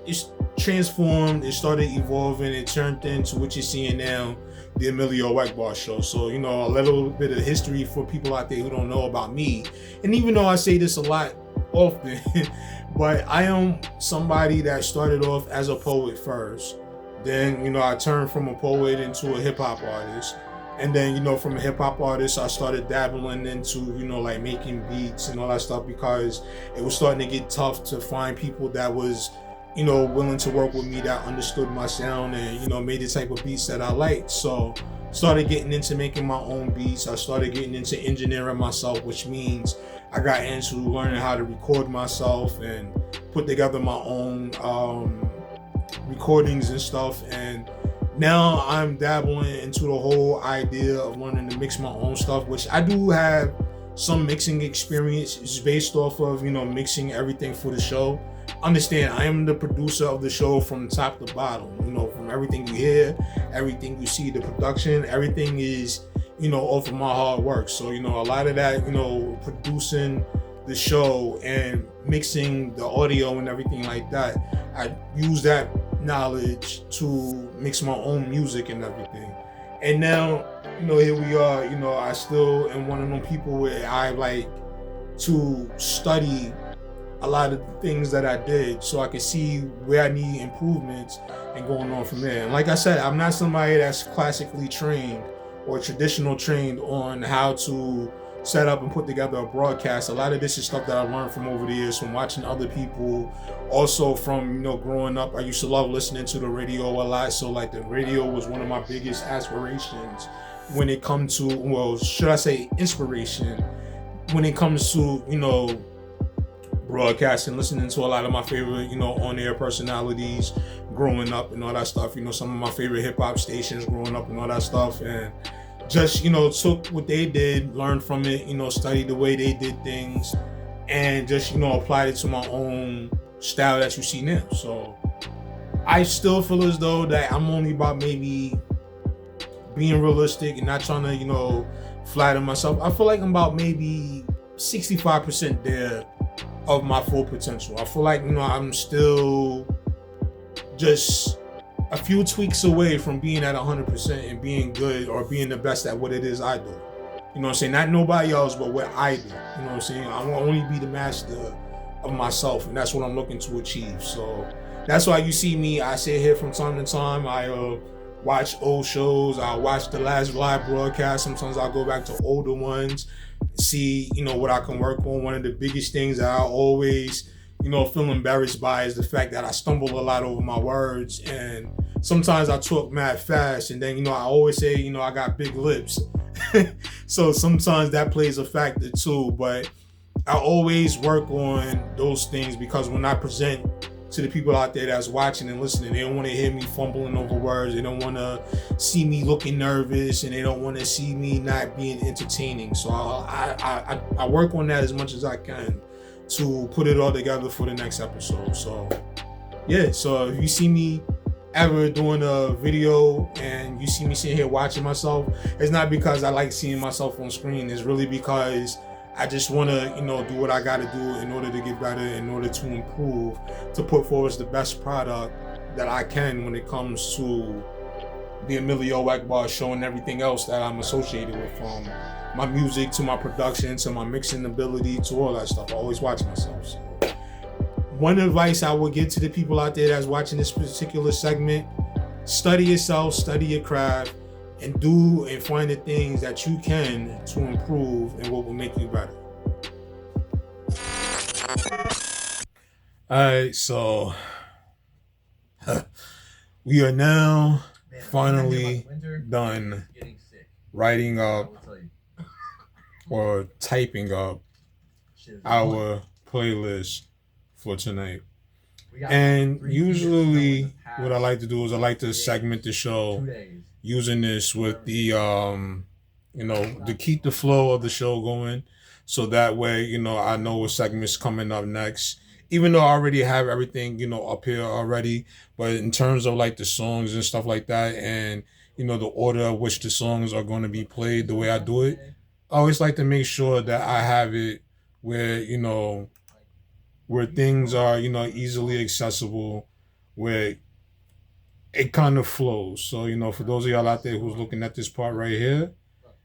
transformed, it started evolving, it turned into what you're seeing now, the EMillio EgBar show. So, a little bit of history for people out there who don't know about me. And even though I say this a lot often, but I am somebody that started off as a poet first. Then, I turned from a poet into a hip hop artist. And then, from a hip hop artist, I started dabbling into, like making beats and all that stuff, because it was starting to get tough to find people that was, willing to work with me, that understood my sound and, made the type of beats that I liked. So started getting into making my own beats. I started getting into engineering myself, which means I got into learning how to record myself and put together my own recordings and stuff. And now I'm dabbling into the whole idea of learning to mix my own stuff, which I do have some mixing experience. It's based off of, mixing everything for the show. Understand, I am the producer of the show from top to bottom, from everything you hear, everything you see, the production, everything is, off of my hard work. So, a lot of that, producing the show and mixing the audio and everything like that, I use that knowledge to mix my own music and everything. And now, here we are, I still am one of them people where I like to study a lot of the things that I did so I can see where I need improvements and going on from there. And like I said, I'm not somebody that's classically trained or traditional trained on how to set up and put together a broadcast. A lot of this is stuff that I learned from over the years, from watching other people, also from growing up. I used to love listening to the radio a lot, so like the radio was one of my biggest aspirations when it comes to, well, should I say inspiration, when it comes to broadcasting, listening to a lot of my favorite on-air personalities growing up and all that stuff, some of my favorite hip-hop stations growing up and all that stuff, and just took what they did, learned from it, studied the way they did things, and just applied it to my own style that you see now. So I still feel as though that I'm only about maybe being realistic and not trying to flatter myself. I feel like I'm about maybe 65% there of my full potential. I feel like I'm still just a few tweaks away from being at 100% and being good or being the best at what it is I do. What I'm saying? Not nobody else, but what I do. What I'm saying? I will only be the master of myself, and that's what I'm looking to achieve. So that's why you see me, I sit here from time to time. I watch old shows. I watch the last live broadcast. Sometimes I'll go back to older ones, see, what I can work on. One of the biggest things that I always, feel embarrassed by is the fact that I stumble a lot over my words, and sometimes I talk mad fast, and then, I always say, I got big lips. So sometimes that plays a factor too, but I always work on those things because when I present to the people out there that's watching and listening, they don't want to hear me fumbling over words. They don't want to see me looking nervous, and they don't want to see me not being entertaining. So I work on that as much as I can to put it all together for the next episode. So yeah, so if you see me ever doing a video and you see me sitting here watching myself, it's not because I like seeing myself on screen. It's really because I just want to, do what I got to do in order to get better, in order to improve, to put forward the best product that I can when it comes to the EMillio EgBar show and everything else that I'm associated with, from my music to my production to my mixing ability to all that stuff. I always watch myself. So one advice I would give to the people out there that's watching this particular segment: study yourself, study your craft, and do and find the things that you can to improve and what will make you better. Alright, so we are now finally done writing up or typing up our playlist for tonight. And usually what I like to do is I like to segment the show using this with the to keep the flow of the show going, so that way I know what segment's coming up next, even though I already have everything up here already. But in terms of like the songs and stuff like that, and the order of which the songs are going to be played, the way I do it, I always like to make sure that I have it where where things are easily accessible, where it kind of flows. So, for those of y'all out there who's looking at this part right here,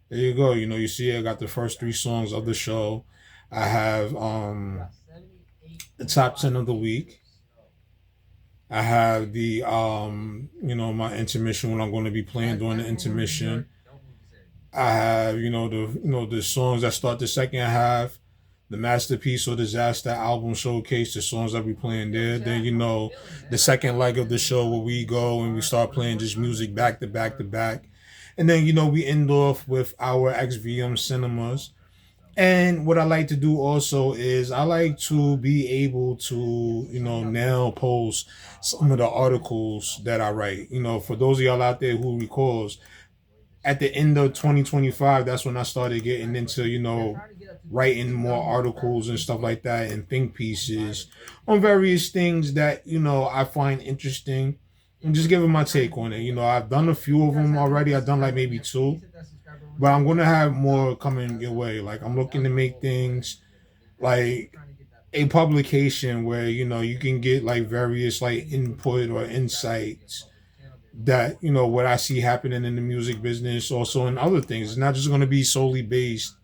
there you go. You see I got the first 3 songs of the show. I have the top 10 of the week. I have the my intermission, when I'm going to be playing during the intermission. I have the songs that start the second half, the Masterpiece or Disaster album showcase, the songs that we playing there. Then the second leg of the show, where we go and we start playing just music back to back to back. And then we end off with our XVM cinemas. And what I like to do also is I like to be able to now post some of the articles that I write. For those of y'all out there who recalls, at the end of 2025, that's when I started getting into writing more articles and stuff like that, and think pieces on various things that I find interesting, and just giving my take on it. I've done a few of them already. I've done like maybe 2, but I'm gonna have more coming your way. Like, I'm looking to make things like a publication where you can get like various like input or insights that what I see happening in the music business, also in other things. It's not just going to be solely based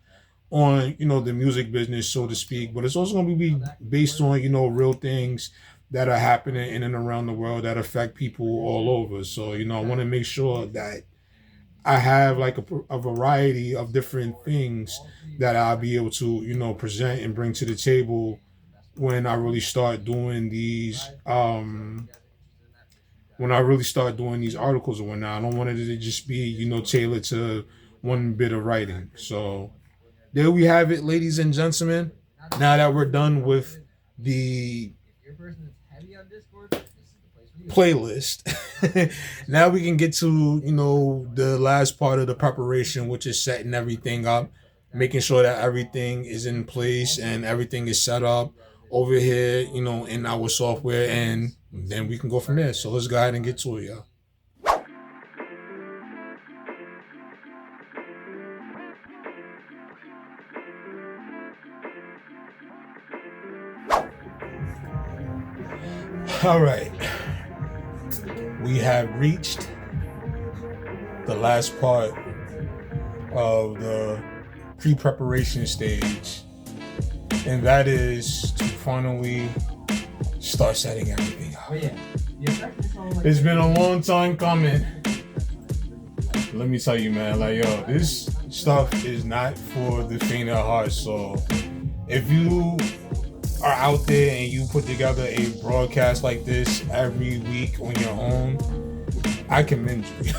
on the music business, so to speak, but it's also going to be based on real things that are happening in and around the world that affect people all over. So I want to make sure that I have like a variety of different things that I'll be able to present and bring to the table when I really start doing these articles or whatnot. I don't want it to just be, tailored to one bit of writing. So there we have it, ladies and gentlemen. Now that we're done with the playlist, now we can get to, the last part of the preparation, which is setting everything up, making sure that everything is in place and everything is set up over here, in our software, and then we can go from there. So let's go ahead and get to it, y'all. All right. We have reached the last part of the pre-preparation stage, and that is to finally start setting everything up. It's been a long time coming. Let me tell you, man, this stuff is not for the faint of heart. So if you are out there and you put together a broadcast like this every week on your own, I commend you.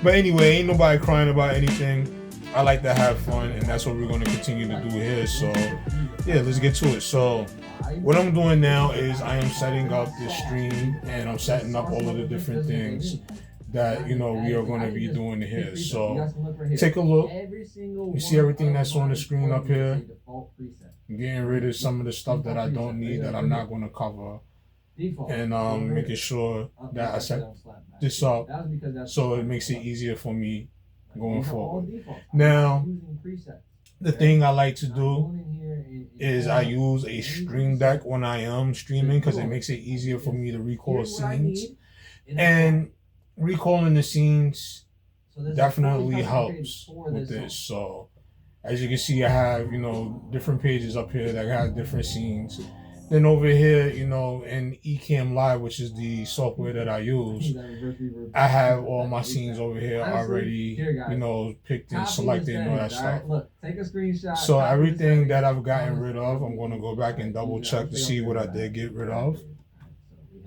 But anyway, ain't nobody crying about anything. I like to have fun, and that's what we're going to continue to do here. So yeah, let's get to it. So what I'm doing now is I am setting up this stream, and I'm setting up all of the different things that we are going to be doing here. So take a look. You see everything that's on the screen up here. I'm getting rid of some of the stuff that I don't need, that I'm not going to cover, and making sure that I set this up so it makes it easier for me going forward. Now, the thing I like to do is I use a stream deck when I am streaming, because it makes it easier for me to recall scenes, and recalling the scenes definitely helps with this. So as you can see, I have different pages up here that have different scenes. Then over here, in Ecamm Live, which is the software that I use, I have all my scenes over here already, picked and selected and all that stuff. Take a screenshot. So everything that I've gotten rid of, I'm going to go back and double check to see what I did get rid of.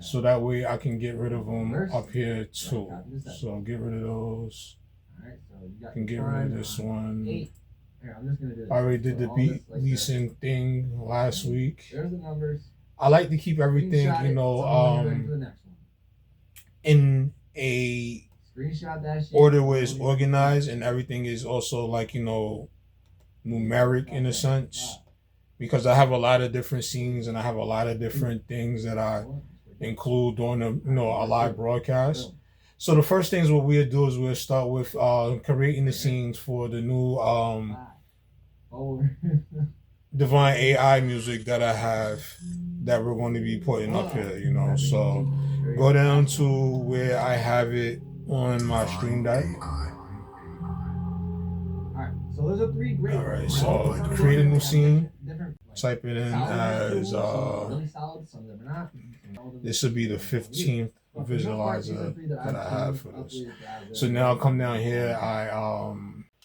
So that way I can get rid of them up here too. So get rid of those. I can get rid of this one. I already did the beat leasing thing last week. There's the numbers. I like to keep everything, in a order where it's organized, and everything is also numeric in a sense, because I have a lot of different scenes and I have a lot of different things that I include during a live broadcast. So the first things what we'll do is we'll start with creating the scenes for the new Divine AI music that I have, that we're going to be putting up here, So go down to where I have it on my stream deck. So those are three great. Alright, so create a new scene. Type it in as this will be the 15th visualizer that I have for this. So now I'll come down here,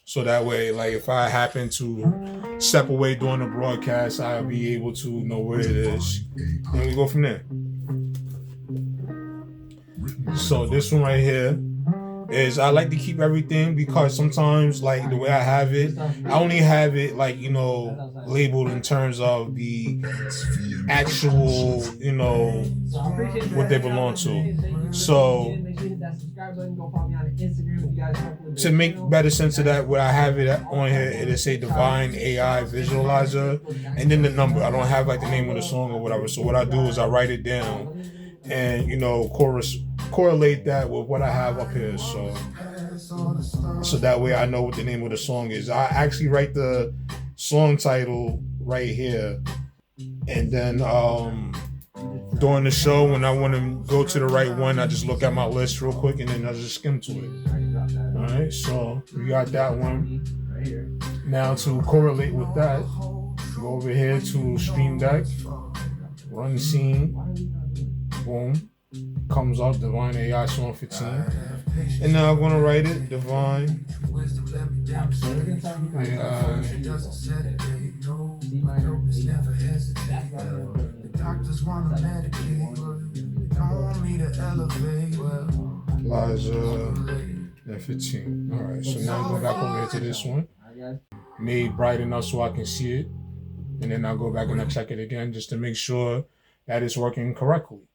so that way, if I happen to step away during the broadcast, I'll be able to know where it is. Then we go from there. So this one right here is, I like to keep everything, because sometimes the way I have it, I only have it labeled in terms of the actual what they belong to. So to make better sense of that, what I have it on here, it is a Divine AI visualizer, and then the number. I don't have the name of the song or whatever. So what I do is I write it down, and correlate that with what I have up here, so that way I know what the name of the song is. I actually write the song title right here, and then during the show, when I want to go to the right one, I just look at my list real quick, and then I just skim to it. All right, so we got that one. Now to correlate with that, go over here to Stream Deck, run scene, boom. Comes up Divine AI Song 15, and now I'm gonna write it Divine AI. Liza and 15. All right, so now I'm going back over here to this one. Made bright enough so I can see it, and then I'll go back and I'll check it again just to make sure that it's working correctly.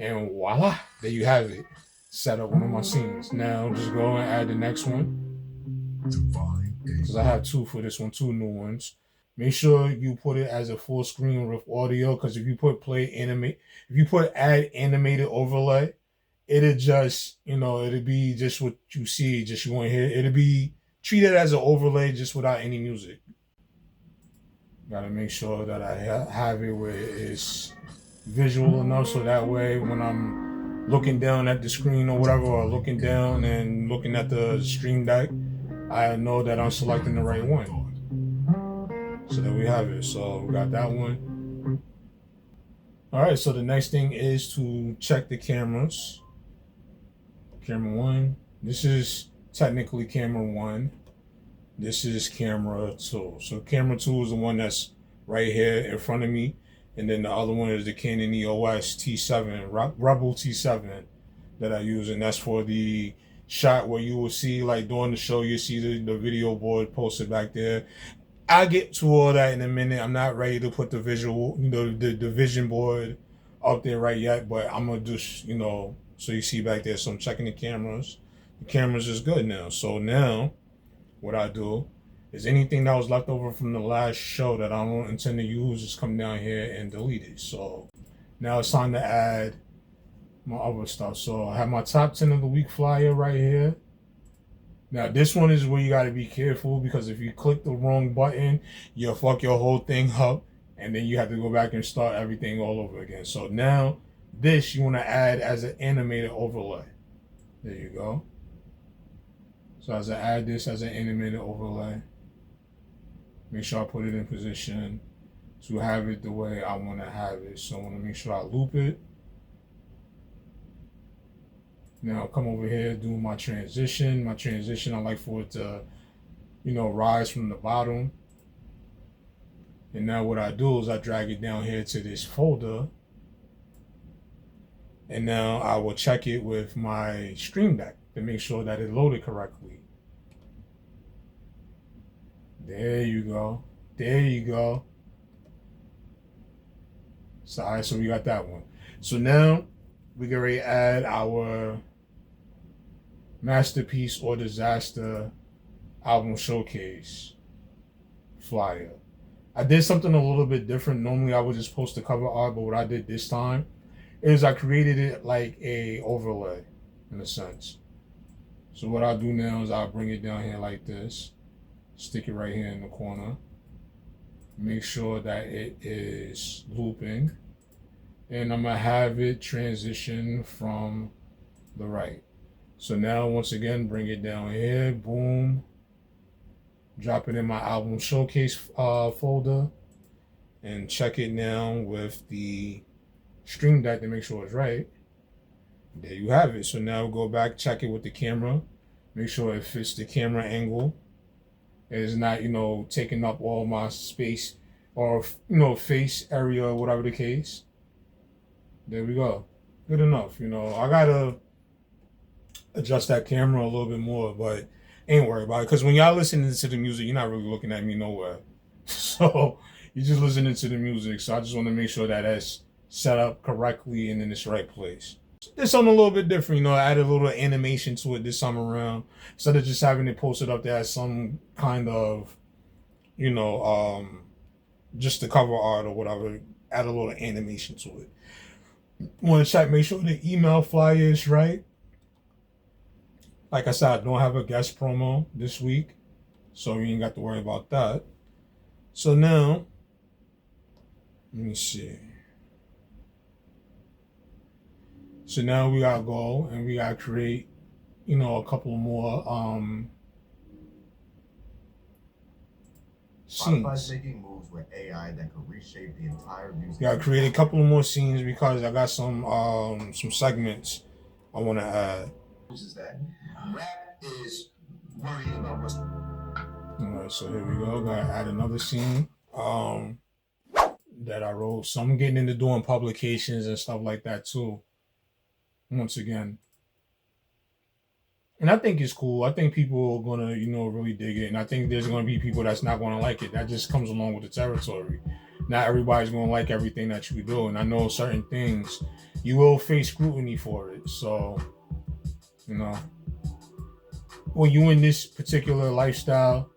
And voila, there you have it. Set up one of my scenes. Now just go and add the next one, because I have two for this one, two new ones. Make sure you put it as a full screen with audio, because if you put add animated overlay, it'll just, it'll be just what you see, just you want to hear. It'll be treated as an overlay just without any music. Gotta make sure that I have it where it's visual enough, so that way when I'm looking down at the screen or whatever, or looking down and looking at the stream deck, I know that I'm selecting the right one. So there we have it. So we got that one. All right, so the next thing is to check the cameras. Camera 1. This is technically camera 1. This is camera 2. So camera 2 is the one that's right here in front of me. And then the other one is the Canon EOS T7, Rebel T7 that I use. And that's for the shot where you will see, like, during the show, you see the video board posted back there. I'll get to all that in a minute. I'm not ready to put the visual, the vision board up there right yet, but I'm gonna just, so you see back there. So I'm checking the cameras. The cameras is good now. So now, what I do is anything that was left over from the last show that I don't intend to use, just come down here and delete it. So now it's time to add my other stuff. So I have my top 10 of the week flyer right here. Now, this one is where you got to be careful, because if you click the wrong button, you'll fuck your whole thing up, and then you have to go back and start everything all over again. So now, this you want to add as an animated overlay. There you go. So as I add this as an animated overlay, make sure I put it in position to have it the way I want to have it. So I want to make sure I loop it. Now come over here, do my transition. My transition, I like for it to, rise from the bottom. And now what I do is I drag it down here to this folder. And now I will check it with my Stream Deck to make sure that it loaded correctly. There you go. There you go. So, all right, so we got that one. So now we can already add our Masterpiece or Disaster album showcase flyer. I did something a little bit different. Normally I would just post the cover art, but what I did this time is I created it like a overlay in a sense. So what I'll do now is I'll bring it down here like this, stick it right here in the corner, make sure that it is looping, and I'm gonna have it transition from the right. So now, once again, bring it down here, boom, drop it in my album showcase folder, and check it now with the Stream Deck to make sure it's right. There you have it. So now go back, check it with the camera, make sure it fits the camera angle. It's not, taking up all my space or, face area or whatever the case. There we go. Good enough. I gotta adjust that camera a little bit more, but ain't worried about it, because when y'all listening to the music, you're not really looking at me nowhere. So you're just listening to the music. So I just want to make sure that that's set up correctly and in its right place. There's something a little bit different, I added a little animation to it this time around. Instead of just having it posted up there as some kind of, just the cover art or whatever, add a little animation to it. Want to check, make sure the email flyer is right. Like I said, I don't have a guest promo this week, so you ain't got to worry about that. So now, let me see. So now we gotta go and we gotta create, a couple more scenes. Spotify's making moves with AI that could reshape the entire music. Gotta create a couple more scenes because I got some segments I want to add. Is that rap is worrying about what's. Alright, so here we go. Gotta add another scene that I wrote. So I'm getting into doing publications and stuff like that too. Once again. And I think it's cool. I think people are gonna, really dig it. And I think there's gonna be people that's not gonna like it. That just comes along with the territory. Not everybody's gonna like everything that you do. And I know certain things you will face scrutiny for it. So, when you in this particular lifestyle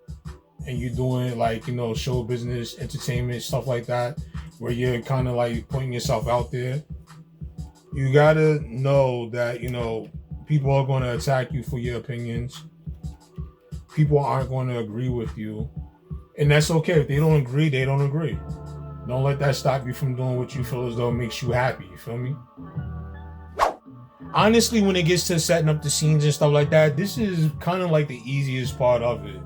and you're doing like, show business, entertainment, stuff like that, where you're kind of like putting yourself out there, you gotta know that, people are going to attack you for your opinions. People aren't going to agree with you. And that's okay. If they don't agree, they don't agree. Don't let that stop you from doing what you feel as though makes you happy. You feel me? Honestly, when it gets to setting up the scenes and stuff like that, this is kind of like the easiest part of it.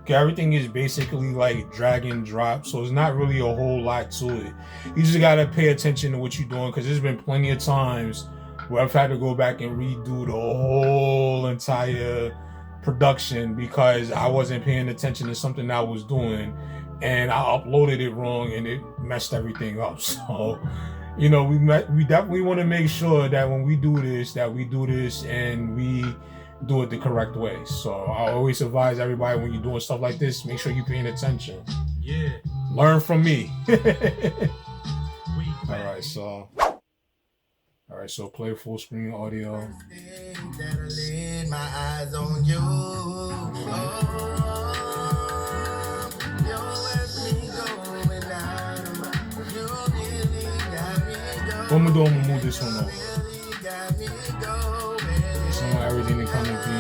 Okay, everything is basically like drag and drop, so it's not really a whole lot to it. You just gotta pay attention to what you're doing, because there's been plenty of times where I've had to go back and redo the whole entire production because I wasn't paying attention to something I was doing, and I uploaded it wrong and it messed everything up. So, we definitely want to make sure that when we do this, and we do it the correct way. So I always advise everybody when you're doing stuff like this, make sure you're paying attention. Yeah. Learn from me. All right, so play full screen audio. My eyes on you. What I'm gonna do, I'm gonna move this one over. So I want everything to come and be.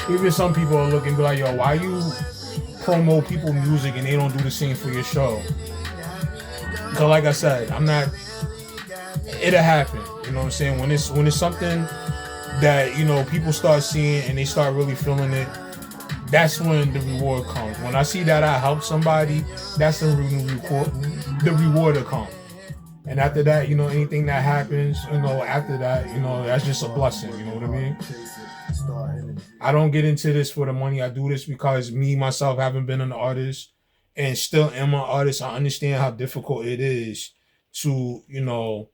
Even some people are looking, be like, yo, why you promote people music and they don't do the same for your show? So like I said, I'm not, it'll happen. You know what I'm saying? When it's something that, you know, people start seeing and they start really feeling it, that's when the reward comes. When I see that I help somebody, that's the reward will come. And after that, you know, anything that happens, you know, after that, you know, that's just a blessing. You know what I mean? I don't get into this for the money. I do this because me, myself, haven't been an artist and still am an artist. I understand how difficult it is to, you know,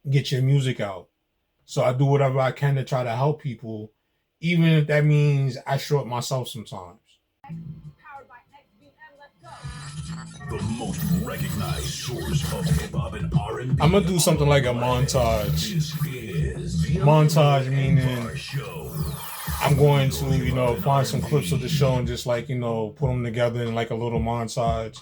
get your music out. So I do whatever I can to try to help people, even if that means I short myself sometimes. The most recognized source of hip-hop and R&B. I'm gonna do something like a montage. Montage meaning I'm going to, you know, find some clips of the show and just like, you know, put them together in like a little montage.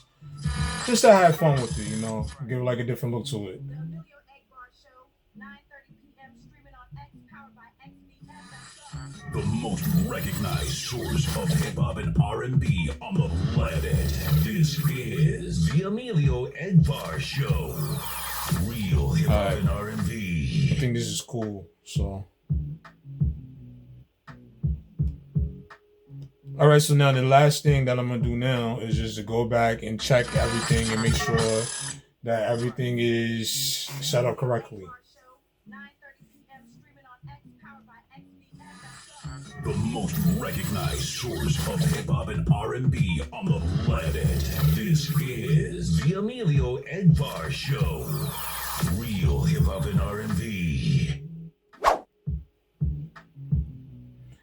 Just to have fun with it, you know, give like a different look to it. EMillio EgBar show, 9:30 p.m. streaming on X, powered by XClusiVity. The most recognized source of hip-hop and R&B on the planet. This is the EMillio EgBar Show. Real hip-hop and R&B. I think this is cool, so. All right, so now the last thing that I'm gonna do now is just to go back and check everything and make sure that everything is set up correctly. The most recognized source of hip-hop and R&B on the planet. This is the EMillio EgBar Show. Real hip-hop and R&B.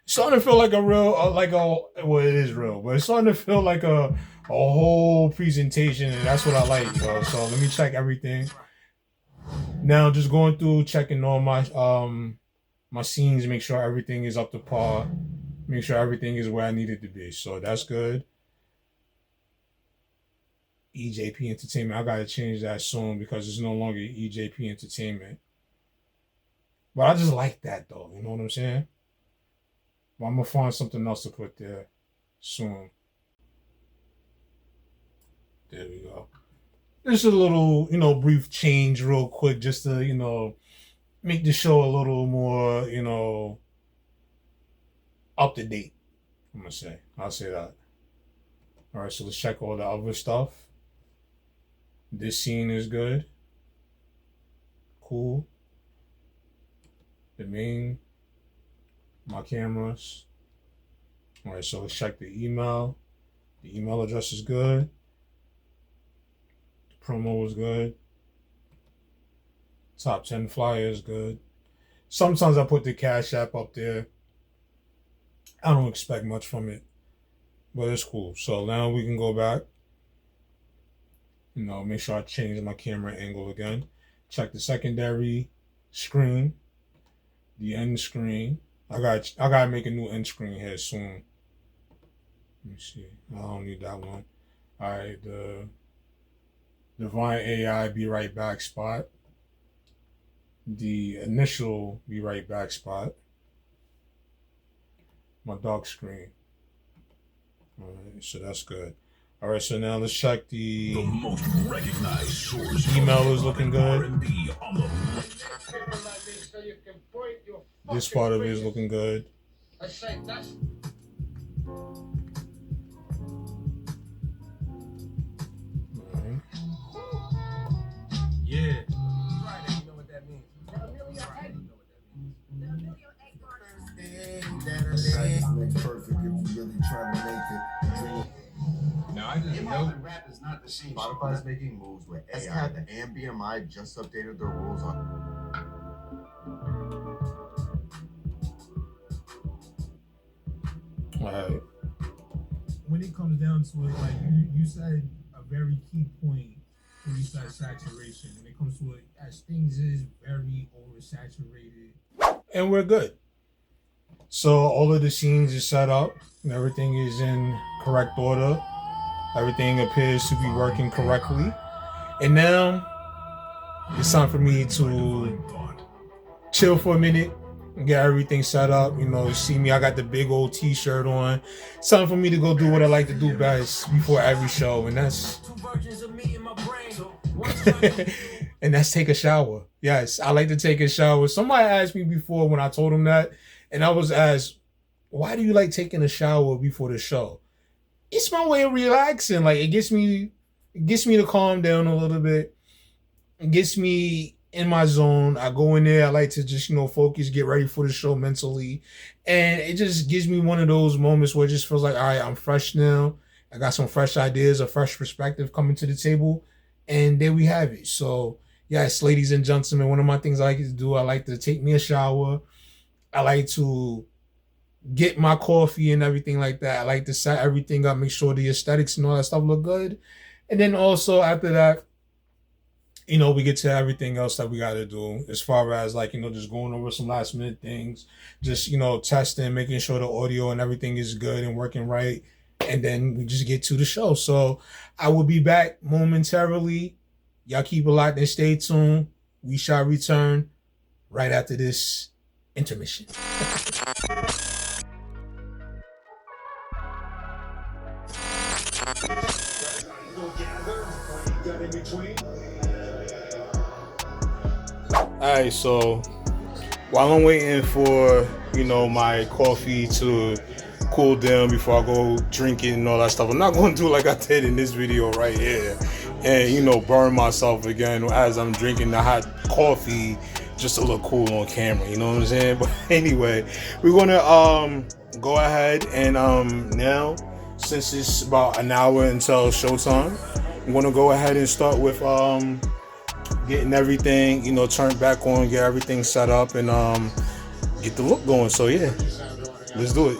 Starting to feel like a real, well, it is real, but it's starting to feel like a whole presentation, and that's what I like, bro. So let me check everything. Now, just going through, checking all my my scenes, make sure everything is up to par, make sure everything is where I need it to be. So that's good. EJP Entertainment, I gotta change that soon because it's no longer EJP Entertainment. But I just like that though, you know what I'm saying? But I'm gonna find something else to put there soon. There we go. Just a little, you know, brief change real quick just to, you know, make the show a little more, you know, up to date. I'll say that. All right, so let's check all the other stuff. This scene is good. Cool. The main, my cameras. All right, so let's check the email. The email address is good. The promo is good. Top 10 flyer is good. Sometimes I put the Cash App up there. I don't expect much from it, but it's cool. So now we can go back. You know, make sure I change my camera angle again. Check the secondary screen, the end screen. I gotta make a new end screen here soon. Let me see. I don't need that one. All right, the Divine AI be right back spot. The initial be right back spot. My dark screen. All right, so that's good. All right, so now let's check the most recognized source. Email is looking good. This part of it is looking good. I say that's. Yeah. Practice makes perfect if you really trying to make it. Now I just know rap is not the same. Spotify's making moves with AI. And BMI just updated their rules on. Alright. When it comes down to it, like you said a very key point when you said saturation. When it comes to it, as things is very oversaturated. And we're good. So all of the scenes is set up. And everything is in correct order. Everything appears to be working correctly. And now it's time for me to chill for a minute and get everything set up. You know, you see me, I got the big old t-shirt on. It's time for me to go do what I like to do best before every show, and that's and that's take a shower. Yes, I like to take a shower. Somebody asked me before when I told them that, and I was asked, why do you like taking a shower before the show? It's my way of relaxing. Like, it gets me to calm down a little bit. It gets me in my zone. I go in there. I like to just, focus, get ready for the show mentally. And it just gives me one of those moments where it just feels like, all right, I'm fresh now. I got some fresh ideas, a fresh perspective coming to the table. And there we have it. So, yes, ladies and gentlemen, one of my things I like to do, I like to take me a shower. I like to get my coffee and everything like that. I like to set everything up, make sure the aesthetics and all that stuff look good. And then also after that, we get to everything else that we got to do as far as just going over some last minute things, just, testing, making sure the audio and everything is good and working right. And then we just get to the show. So I will be back momentarily. Y'all keep it locked and stay tuned. We shall return right after this intermission. Alright, so while I'm waiting for, my coffee to cool down before I go drink it and all that stuff, I'm not going to do like I did in this video right here and, burn myself again as I'm drinking the hot coffee just to look cool on camera, you know what I'm saying? But anyway, we're going to go ahead and now, since it's about an hour until showtime, I'm going to go ahead and start with getting everything, turned back on, get everything set up, and get the look going. So yeah, let's do it.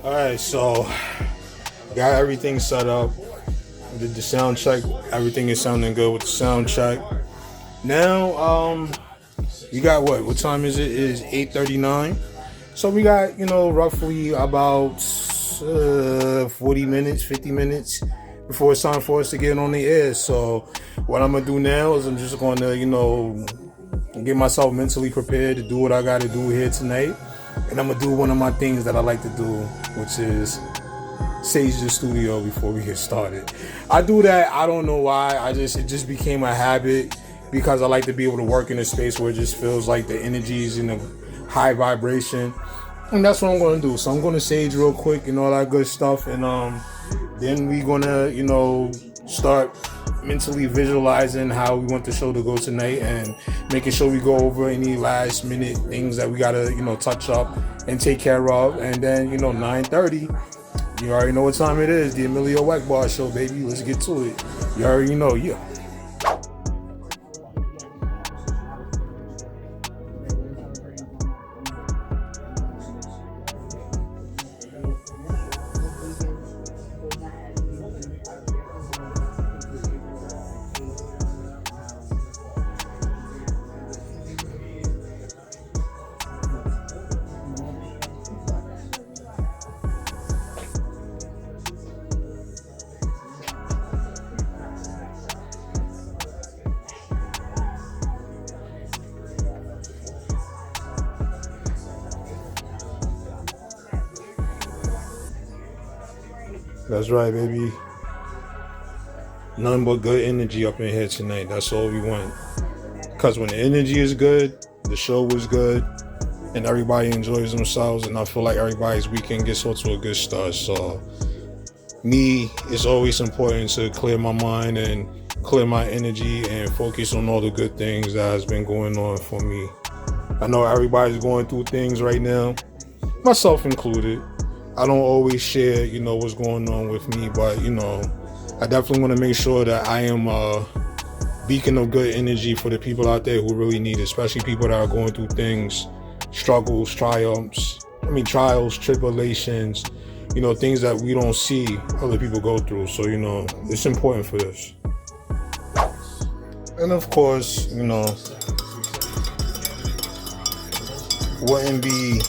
Alright, so got everything set up. Did the sound check. Everything is sounding good with the sound check. Now, we got what time is it? It is 8:39. So we got, roughly about 40 minutes, 50 minutes before it's time for us to get on the air. So what I'm gonna do now is I'm just gonna, get myself mentally prepared to do what I gotta do here tonight. And I'm gonna do one of my things that I like to do, which is sage the studio before we get started. I do that, I don't know why. It just became a habit because I like to be able to work in a space where it just feels like the energy is in a high vibration. And that's what I'm gonna do. So I'm gonna sage real quick and all that good stuff. And then we gonna, start mentally visualizing how we want the show to go tonight and making sure we go over any last minute things that we gotta, touch up and take care of. And then, 9:30, you already know what time it is. The EMillio EgBar show, baby. Let's get to it. You already know, yeah. That's right, baby. Nothing but good energy up in here tonight. That's all we want. Because when the energy is good, the show is good, and everybody enjoys themselves, and I feel like everybody's weekend gets off to a good start. So, me, it's always important to clear my mind and clear my energy and focus on all the good things that has been going on for me. I know everybody's going through things right now, myself included. I don't always share, what's going on with me, but, I definitely want to make sure that I am a beacon of good energy for the people out there who really need it, especially people that are going through things, struggles, trials, tribulations, things that we don't see other people go through. So, it's important for this. And of course, wouldn't be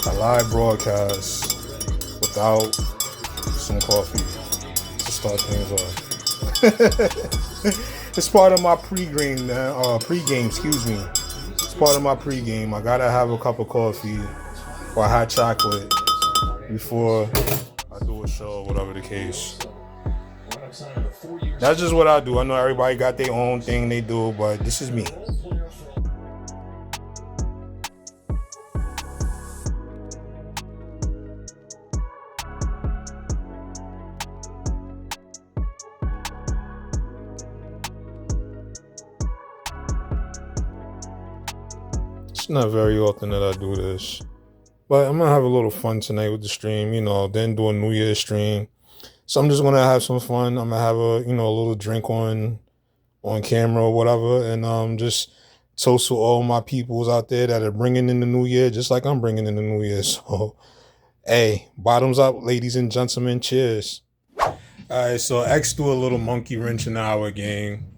a live broadcast without some coffee to start things off. It's part of my pregame, excuse me. It's part of my pregame. I gotta have a cup of coffee or hot chocolate before I do a show, whatever the case. That's just what I do. I know everybody got their own thing they do, but this is me. It's not very often that I do this, but I'm gonna have a little fun tonight with the stream, then do a New Year's stream. So I'm just gonna have some fun. I'm gonna have a little drink on camera or whatever, and just toast to all my peoples out there that are bringing in the new year, just like I'm bringing in the new year. So, hey, bottoms up, ladies and gentlemen. Cheers. All right, so X threw a little monkey wrench in our game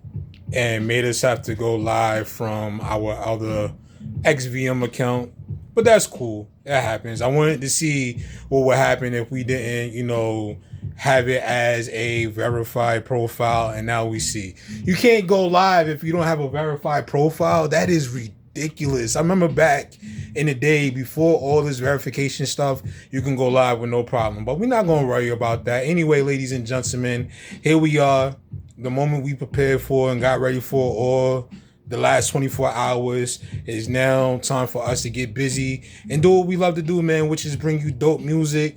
and made us have to go live from our other XVM account, but that's cool. That happens. I wanted to see what would happen if we didn't, have it as a verified profile, and now we see. You can't go live if you don't have a verified profile. That is ridiculous. I remember back in the day before all this verification stuff, you can go live with no problem, but we're not going to worry about that. Anyway, ladies and gentlemen, here we are, the moment we prepared for and got ready for all the last 24 hours. It is now time for us to get busy and do what we love to do, man, which is bring you dope music,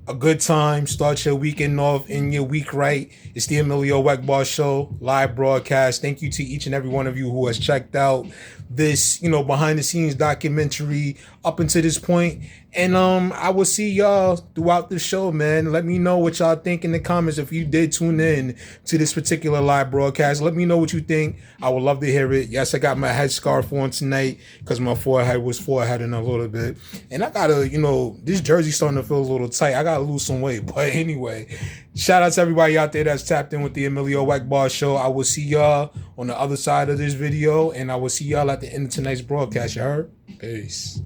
a good time. Start your weekend off and your week right. It's the EMillio EgBar Show live broadcast. Thank you to each and every one of you who has checked out this, behind the scenes documentary up until this point. And I will see y'all throughout the show, man. Let me know what y'all think in the comments if you did tune in to this particular live broadcast. Let me know what you think. I would love to hear it. Yes, I got my headscarf on tonight because my forehead was foreheading a little bit. And I gotta, this jersey's starting to feel a little tight. I gotta lose some weight. But anyway, shout out to everybody out there that's tapped in with the EMillio EgBar Show. I will see y'all on the other side of this video, and I will see y'all at the end of tonight's broadcast. You heard? Peace.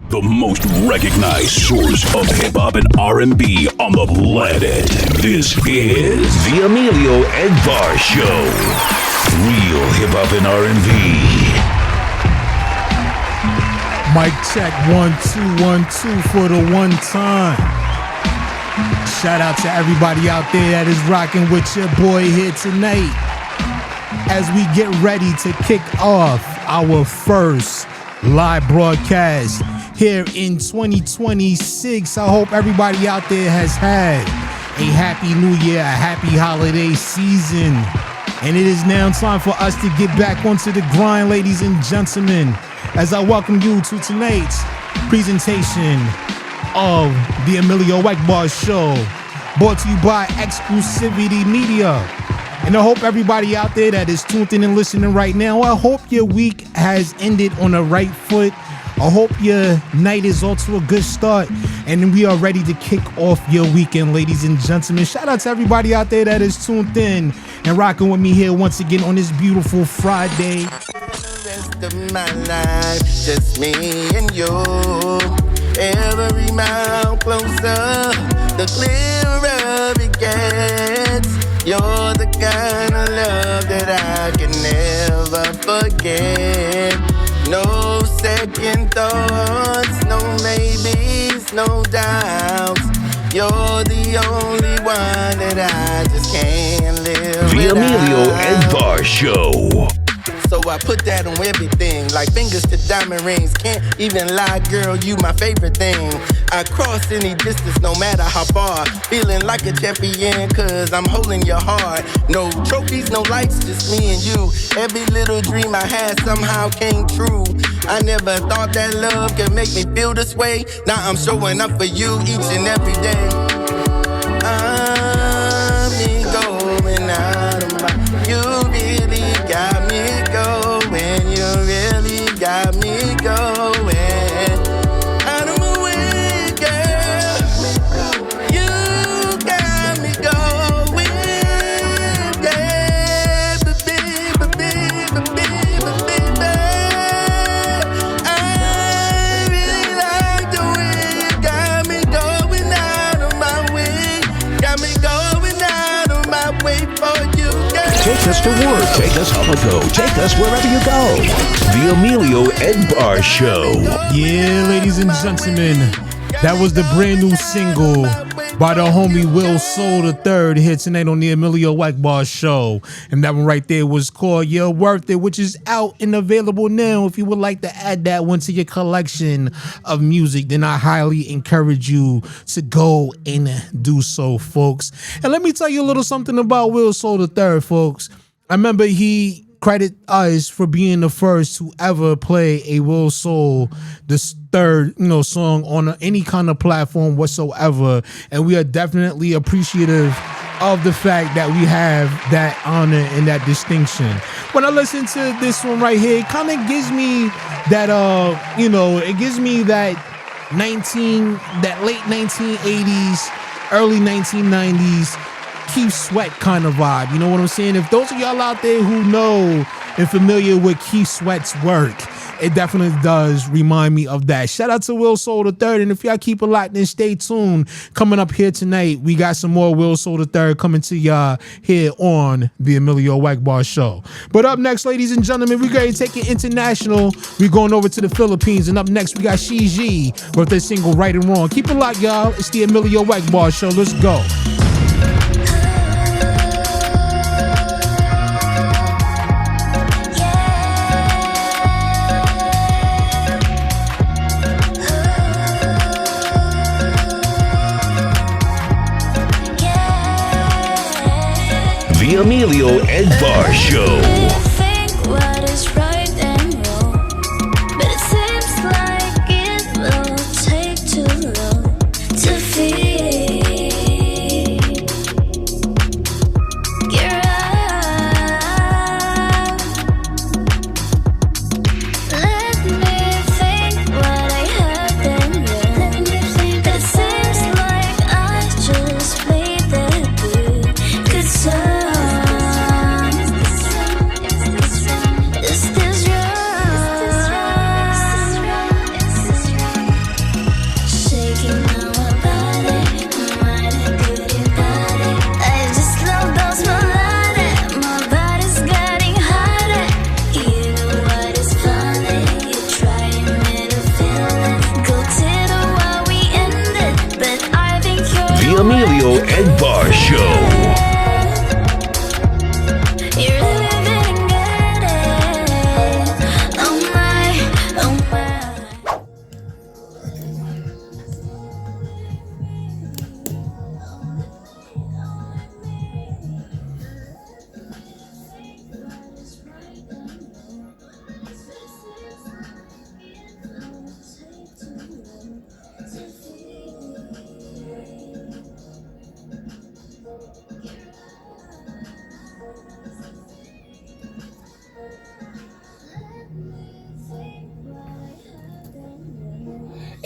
The most recognized source of hip-hop and R&B on the planet. This is the EMillio EgBar Show. Real hip-hop and R&B. Mic check 1 2 1 2 for the one time. Shout out to everybody out there that is rocking with your boy here tonight as we get ready to kick off our first live broadcast here in 2026. I hope everybody out there has had a happy new year, a happy holiday season. And it is now time for us to get back onto the grind, ladies and gentlemen, as I welcome you to tonight's presentation of the EMillio EgBar Show, brought to you by XClusiVity Media. And I hope everybody out there that is tuned in and listening right now, I hope your week has ended on the right foot. I hope your night is off to a good start, and we are ready to kick off your weekend, ladies and gentlemen. Shout out to everybody out there that is tuned in and rocking with me here once again on this beautiful Friday. The rest of my life, just me and you. Every mile closer, the clearer it gets. You're the kind of love that I can never forget. No second thoughts, no maybes, no doubts. You're the only one that I just can't live The without. EMillio EgBar Show. So I put that on everything, like fingers to diamond rings. Can't even lie, girl, you my favorite thing. I cross any distance, no matter how far. Feeling like a champion, cause I'm holding your heart. No trophies, no lights, just me and you. Every little dream I had somehow came true. I never thought that love could make me feel this way. Now I'm showing up for you each and every day. I'm going out of my... You really got me going. You really got me going. Out of my way, girl. You got me going. Yeah, baby. I really like the way you got me going out of my way. Got me going out of my way for you, girl. Take us to work, take us on the go, take us wherever you go. The EMillio EgBar Show. Yeah, ladies and gentlemen, that was the brand new single by the homie Will Soul III here tonight on the EMillio EgBar Show. And that one right there was called You're Worth It, which is out and available now. If you would like to add that one to your collection of music, then I highly encourage you to go and do so, folks. And let me tell you a little something about Will Soul III, folks. I remember he credit us for being the first to ever play a Will Soul, this third, song on any kind of platform whatsoever. And we are definitely appreciative of the fact that we have that honor and that distinction. When I listen to this one right here, it kind of gives me that, it gives me that late 1980s, early 1990s, Keith Sweat kind of vibe. You know what I'm saying? If those of y'all out there who know and familiar with Keith Sweat's work, it definitely does remind me of that. Shout out to Will Soul III. And if y'all keep it locked in, stay tuned. Coming up here tonight, we got some more Will Soul III coming to y'all here on the EMillio EgBar Show. But up next, ladies and gentlemen, we're going to take it international. We're going over to the Philippines. And up next, we got Shiji with their single Right and Wrong. Keep it locked, y'all. It's the EMillio EgBar Show. Let's go. The EMillio EgBar Show. Think what is right and wrong, but it seems like it will take too long to feel. You're out. Let me think what I have done wrong, but it seems like I just played that good song. The EMillio EgBar Show.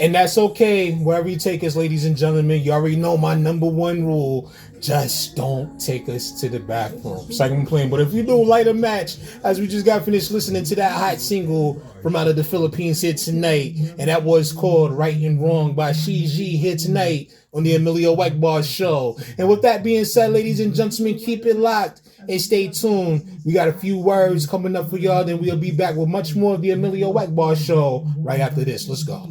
And that's okay, wherever you take us, ladies and gentlemen. You already know my number one rule. Just don't take us to the bathroom. Second playing. But if you do, light a match, as we just got finished listening to that hot single from out of the Philippines here tonight. And that was called Right and Wrong by Shiji here tonight on the EMillio EgBar Show. And with that being said, ladies and gentlemen, keep it locked and stay tuned. We got a few words coming up for y'all. Then we'll be back with much more of the EMillio EgBar Show right after this. Let's go.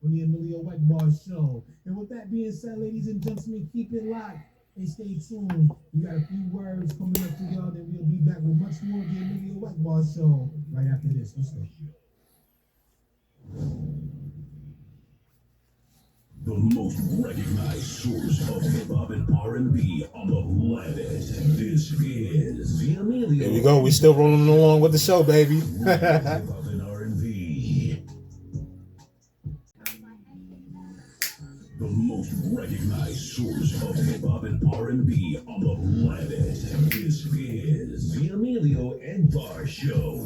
On the EMillio EgBar Show. And with that being said, ladies and gentlemen, keep it locked and stay tuned. We got a few words coming up for y'all, then we'll be back with much more of the EMillio EgBar Show right after this. Let's go. The most recognized source of hip-hop and R&B on the planet. This is the EMillio. There we go. We're still rolling along with the show, baby. Hip-hop and R&B. The most recognized source of hip-hop and R&B on the planet. This is the EMillio EgBar Show.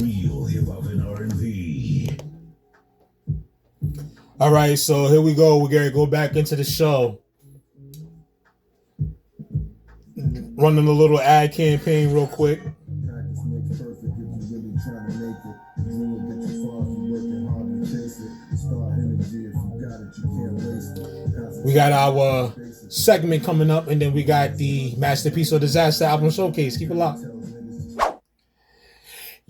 Real hip-hop and R&B. All right, so here we go. We're going to go back into the show. Running a little ad campaign real quick. Practice makes perfect if you really trying to make it. Dream will get you far if you working hard and chase it. Star energy, if you got it, you can't waste it. We got our segment coming up, and then we got the Masterpiece or Disaster album showcase. Keep it locked.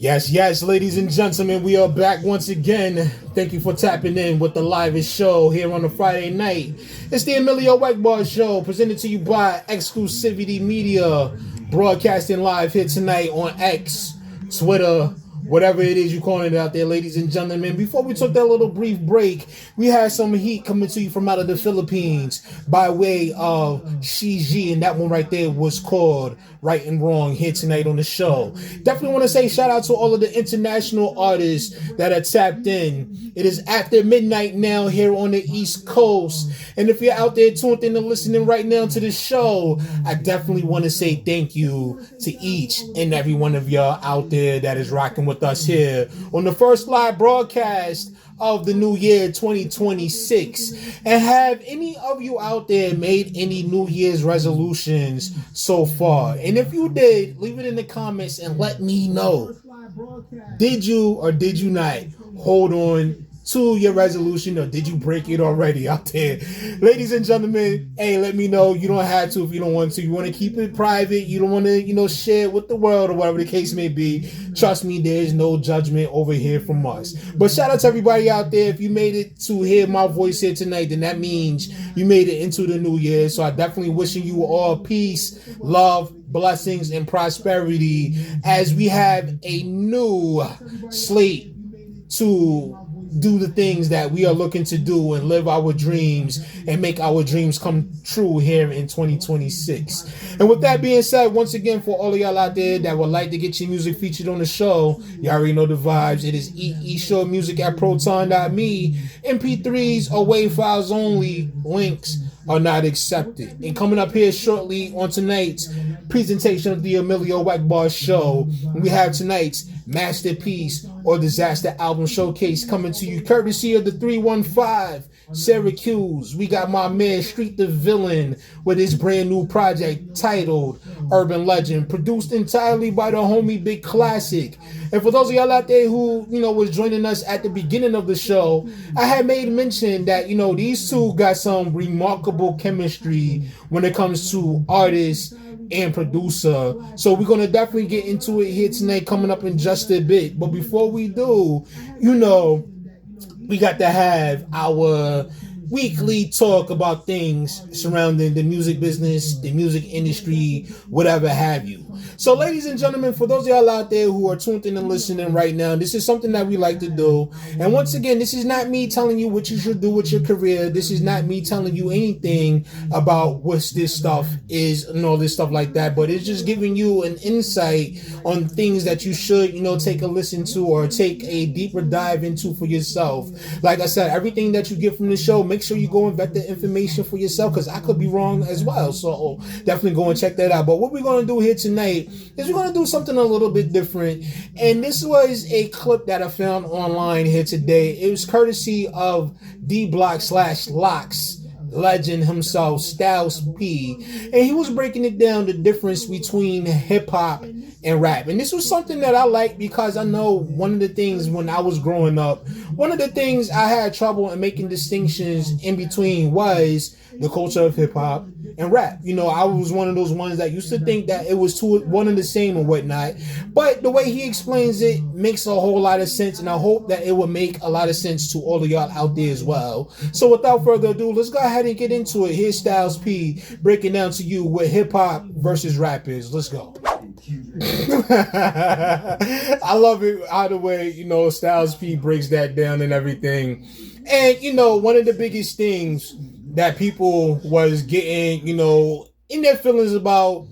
Yes, ladies and gentlemen, we are back once again. Thank you for tapping in with the livest show here on a Friday night. It's the EMillio EgBar Show, presented to you by XClusiVity Media, broadcasting live here tonight on X, Twitter, whatever it is you calling it out there, ladies and gentlemen. Before we took that little brief break, we had some heat coming to you from out of the Philippines by way of Shiji, and that one right there was called Right and Wrong here tonight on the show. Definitely want to say shout out to all of the international artists that are tapped in. It is after midnight now here on the East Coast, and if you're out there tuned in and listening right now to the show, I definitely want to say thank you to each and every one of y'all out there that is rocking with us here on the first live broadcast of the new year 2026. And have any of you out there made any New Year's resolutions so far? And if you did, leave it in the comments and let me know. Did you or did you not hold on to your resolution, or did you break it already out there? Ladies and gentlemen, hey, let me know. You don't have to if you don't want to. You want to keep it private. You don't want to, share it with the world or whatever the case may be. Trust me, there's no judgment over here from us. But shout out to everybody out there. If you made it to hear my voice here tonight, then that means you made it into the new year. So I definitely wishing you all peace, love, blessings, and prosperity as we have a new slate to do the things that we are looking to do and live our dreams and make our dreams come true here in 2026. And with that being said, once again, for all of y'all out there that would like to get your music featured on the show, you already know the vibes. It is eShowMusic at Proton.me. MP3s or WAV files only. Links are not accepted. And coming up here shortly on tonight's presentation of the EMillio EgBar show, we have tonight's Masterpiece or Disaster album showcase coming to you courtesy of the 315 Syracuse. We got my man Street the Villain with his brand new project titled Urban Legend, produced entirely by the homie Big Classic. And for those of y'all out there who, was joining us at the beginning of the show, I had made mention that, these two got some remarkable chemistry when it comes to artists and producer. So we're going to definitely get into it here tonight coming up in just a bit. But before we do, we got to have our weekly talk about things surrounding the music business, the music industry, whatever have you. So ladies and gentlemen, for those of y'all out there who are tuned in and listening right now, this is something that we like to do. And once again, this is not me telling you what you should do with your career. This is not me telling you anything about what this stuff is and all this stuff like that. But it's just giving you an insight on things that you should, take a listen to or take a deeper dive into for yourself. Like I said, everything that you get from the show, make sure you go and vet the information for yourself, because I could be wrong as well. So definitely go and check that out. But what we're going to do here tonight is we're going to do something a little bit different. And this was a clip that I found online here today. It was courtesy of D-Block/Locks legend himself, Styles P. And he was breaking it down, the difference between hip-hop and rap. And this was something that I like, because I know one of the things when I was growing up, one of the things I had trouble in making distinctions in between was the culture of hip-hop and rap. I was one of those ones that used to think that it was one and the same and whatnot. But the way he explains it makes a whole lot of sense, and I hope that it will make a lot of sense to all of y'all out there as well. So without further ado, let's go ahead and get into it. Here's Styles P breaking down to you what hip-hop versus rap is. Let's go. I love it either way, Styles P breaks that down and everything. And, one of the biggest things that people was getting, in their feelings about,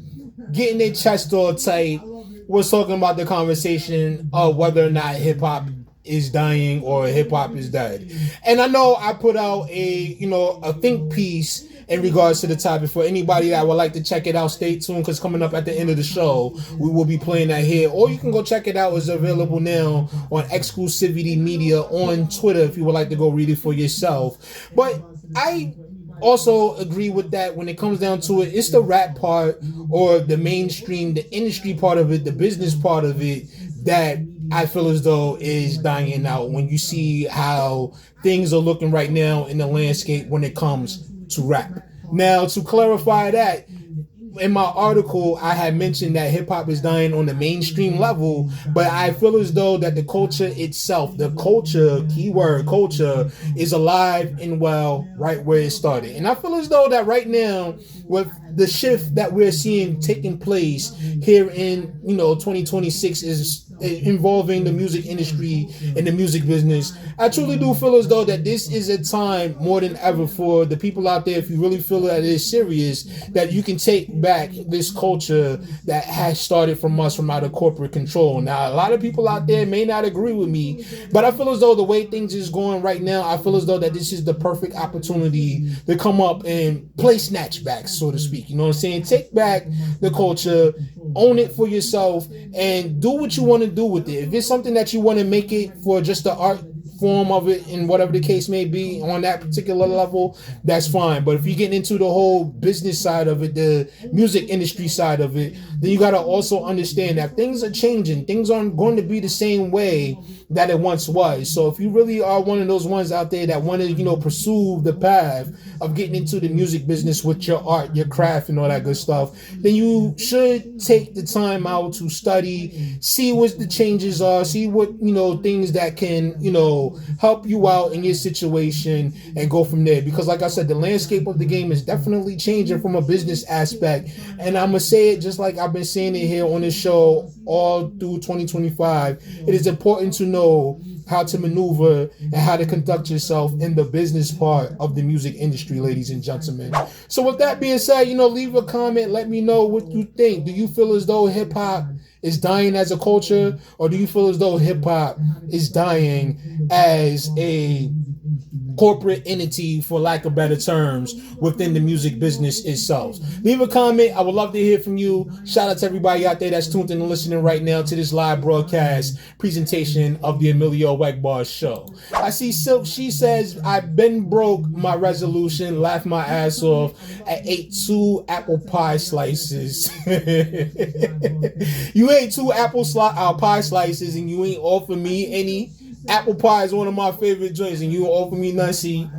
getting their chest all tight, was talking about the conversation of whether or not hip-hop is dying or hip-hop is dead. And I know I put out a think piece in regards to the topic. For anybody that would like to check it out, stay tuned, because coming up at the end of the show, we will be playing that here. Or you can go check it out. It's available now on XClusiVity Media on Twitter if you would like to go read it for yourself. But I also agree with that when it comes down to it. It's the rap part, or the mainstream, the industry part of it, the business part of it, that I feel as though is dying out when you see how things are looking right now in the landscape when it comes to rap. Now, to clarify that, in my article, I had mentioned that hip-hop is dying on the mainstream level, but I feel as though that the culture itself, the culture, keyword culture, is alive and well right where it started. And I feel as though that right now, with the shift that we're seeing taking place here in 2026 is involving the music industry and the music business, I truly do feel as though that this is a time more than ever for the people out there, if you really feel that it is serious, that you can take back this culture that has started from us, from out of corporate control. Now, a lot of people out there may not agree with me, but I feel as though the way things is going right now, I feel as though that this is the perfect opportunity to come up and play snatchbacks, so to speak. You know what I'm saying? Take back the culture, own it for yourself, and do what you want to do with it. If it's something that you want to make it for just the art form of it and whatever the case may be on that particular level, that's fine. But if you're getting into the whole business side of it, the music industry side of it, then you got to also understand that things are changing. Things aren't going to be the same way that it once was. So if you really are one of those ones out there that want to, pursue the path of getting into the music business with your art, your craft, and all that good stuff, then you should take the time out to study, see what the changes are, see what, things that can, help you out in your situation, and go from there. Because like I said, the landscape of the game is definitely changing from a business aspect. And I'm going to say it just like I've been saying it here on this show all through 2025, it is important to know how to maneuver and how to conduct yourself in the business part of the music industry, ladies and gentlemen. So with that being said, leave a comment. Let me know what you think. Do you feel as though hip hop is dying as a culture, or do you feel as though hip hop is dying as a corporate entity, for lack of better terms, within the music business itself? Leave a comment. I would love to hear from you. Shout out to everybody out there that's tuned in and listening right now to this live broadcast presentation of the EMillio EgBar show. I see Silk. She says, I've been broke my resolution, laughed my ass off. I ate 2 apple pie slices. You ate 2 pie slices and you ain't offer me any. Apple pie is one of my favorite joints, and you offer me none. See,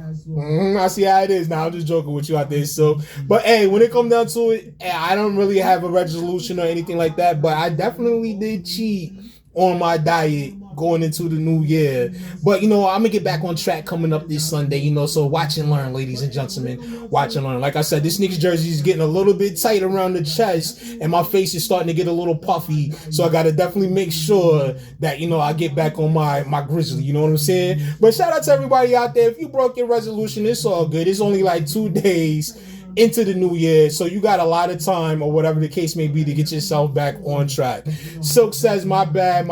I see how it is now. I'm just joking with you out there. So, but hey, when it comes down to it, I don't really have a resolution or anything like that. But I definitely did cheat on my diet going into the new year. But I'm gonna get back on track coming up this Sunday. So watch and learn, ladies and gentlemen. Watch and learn. Like I said, this Knicks jersey is getting a little bit tight around the chest, and my face is starting to get a little puffy. So I gotta definitely make sure that I get back on my grizzly. You know what I'm saying? But shout out to everybody out there. If you broke your resolution, it's all good. It's only like 2 days into the new year, so you got a lot of time, or whatever the case may be, to get yourself back on track. Silk says, my bad,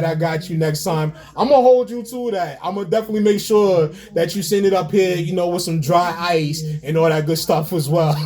I got you next time. I'm gonna hold you to that. I'm gonna definitely make sure that you send it up here, with some dry ice and all that good stuff as well.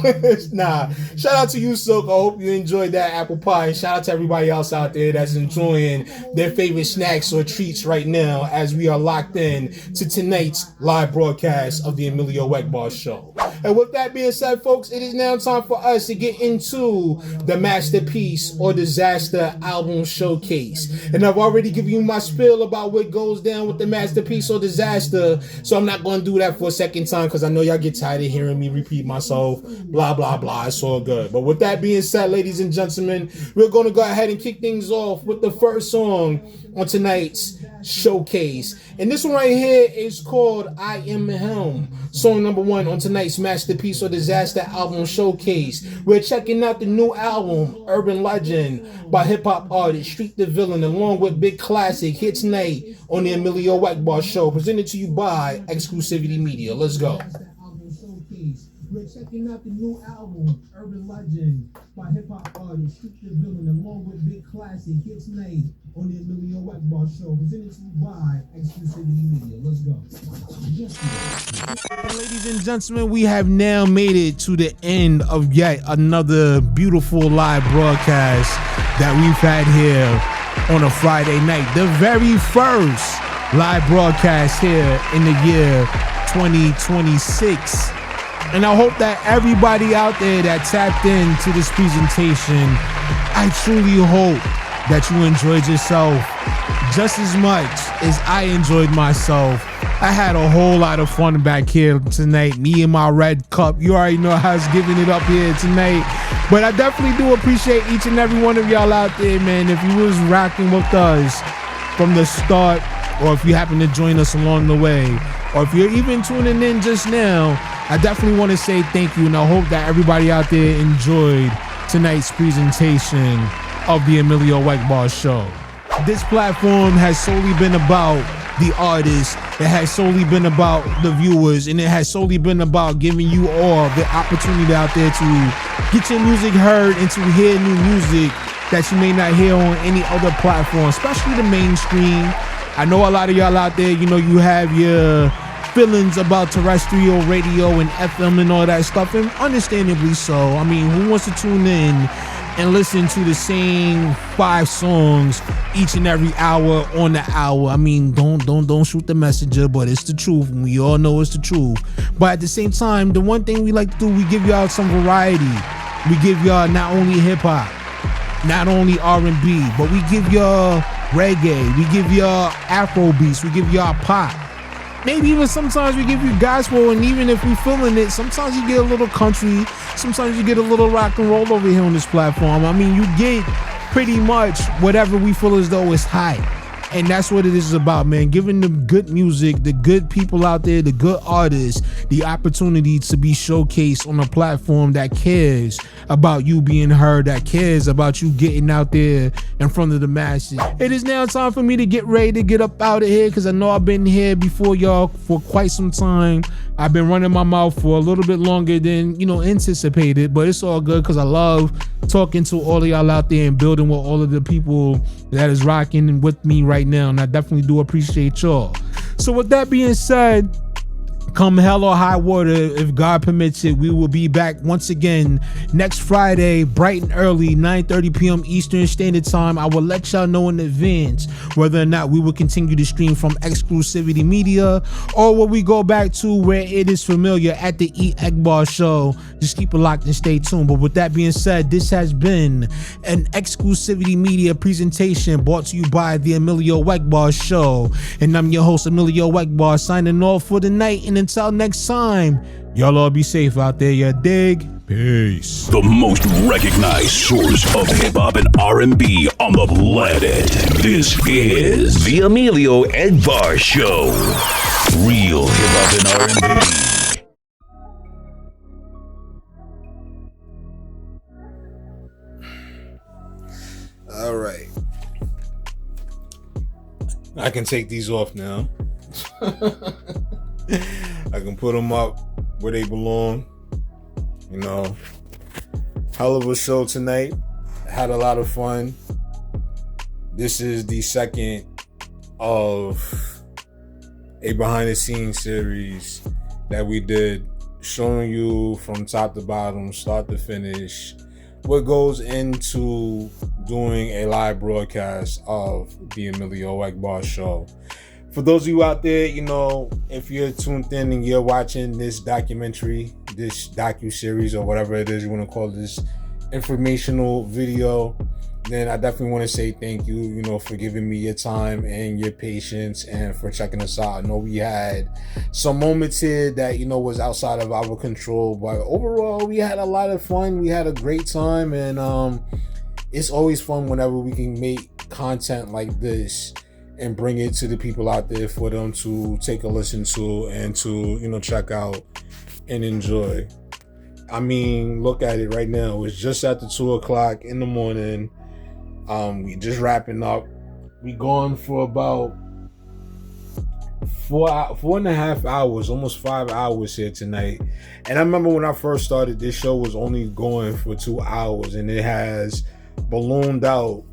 Nah, shout out to you, Silk. I hope you enjoyed that apple pie, and shout out to everybody else out there that's enjoying their favorite snacks or treats right now as we are locked in to tonight's live broadcast of the EMillio EgBar show. And with that being said, folks, it is now time for us to get into the Masterpiece or Disaster album showcase. And I've already given you my spiel about what goes down with the Masterpiece or Disaster, so I'm not going to do that for a second time, because I know y'all get tired of hearing me repeat myself, blah, blah, blah. It's all good. But with that being said, ladies and gentlemen, we're going to go ahead and kick things off with the first song on tonight's showcase. And this one right here is called I Am Him, song number 1 on tonight's Masterpiece or Disaster album showcase. We're checking out the new album Urban Legend by hip-hop artist Street the Villain, along with big classic Hits Night on the EMillio EgBar show, presented to you by XClusiVity Media. Let's go. We're checking out the new album Urban Legend by hip-hop artist Street the Villain, along with big classic Hits Night on the EMillio EgBar show, presented to you by XClusiVity Media. Let's go. Ladies and gentlemen, we have now made it to the end of yet another beautiful live broadcast that we've had here on a Friday night. The very first live broadcast here in the year 2026. And I hope that everybody out there that tapped into this presentation, I truly hope that you enjoyed yourself just as much as I enjoyed myself. I had a whole lot of fun back here tonight. Me and my red cup. You already know how I was giving it up here tonight. But I definitely do appreciate each and every one of y'all out there, man. If you was rocking with us from the start, or if you happen to join us along the way, or if you're even tuning in just now, I definitely want to say thank you, and I hope that everybody out there enjoyed tonight's presentation of the EMillio EgBar show. This platform has solely been about the artists, it has solely been about the viewers, and it has solely been about giving you all the opportunity out there to get your music heard and to hear new music that you may not hear on any other platform, especially the mainstream. I know a lot of y'all out there, you have your feelings about terrestrial radio and FM and all that stuff, and understandably so. I mean, who wants to tune in and listen to the same 5 songs each and every hour on the hour? I mean, don't shoot the messenger, but it's the truth, and we all know it's the truth. But at the same time, the one thing we like to do, we give y'all some variety. We give y'all not only hip-hop, not only R&B, but we give y'all reggae, we give y'all Afro beats, we give y'all pop. Maybe even sometimes we give you gospel, and even if we feeling it, sometimes you get a little country, sometimes you get a little rock and roll over here on this platform. I mean, you get pretty much whatever we feel as though is hot And that's what it is about, man. Giving the good music, the good people out there, the good artists, the opportunity to be showcased on a platform that cares about you being heard, that cares about you getting out there in front of the masses. It is now time for me to get ready to get up out of here, because I know I've been here before y'all for quite some time. I've been running my mouth for a little bit longer than, anticipated, but it's all good because I love talking to all of y'all out there and building with all of the people that is rocking with me right now, and I definitely do appreciate y'all. So with that being said, come hell or high water, if God permits it, we will be back once again next Friday, bright and early, 9:30 p.m. Eastern Standard Time. I will let y'all know in advance whether or not we will continue to stream from XClusiVity Media, or will we go back to where it is familiar at the EGBar show. Just keep it locked and stay tuned. But with that being said, this has been an XClusiVity Media presentation brought to you by the EMillio EgBar show. And I'm your host, EMillio EgBar, signing off for the night. And until next time, y'all all be safe out there, you dig? Peace. The most recognized source of hip-hop and R&B on the planet. This is the EMillio EgBar Show. Real hip-hop and R&B. All right. I can take these off now. I can put them up where they belong. Hell of a show tonight. Had a lot of fun. This is the second of a behind the scenes series that we did, showing you from top to bottom, start to finish, what goes into doing a live broadcast of the EMillio EgBar show. For those of you out there, if you're tuned in and you're watching this documentary, this docu-series, or whatever it is you want to call this informational video, then I definitely want to say thank you, for giving me your time and your patience and for checking us out. I know we had some moments here that, was outside of our control, but overall we had a lot of fun. We had a great time, and it's always fun whenever we can make content like this and bring it to the people out there for them to take a listen to and to, check out and enjoy. I mean, look at it right now. It's just after 2:00 in the morning. We just wrapping up. We gone for about 4.5 hours, almost 5 hours here tonight. And I remember when I first started, this show was only going for 2 hours, and it has ballooned out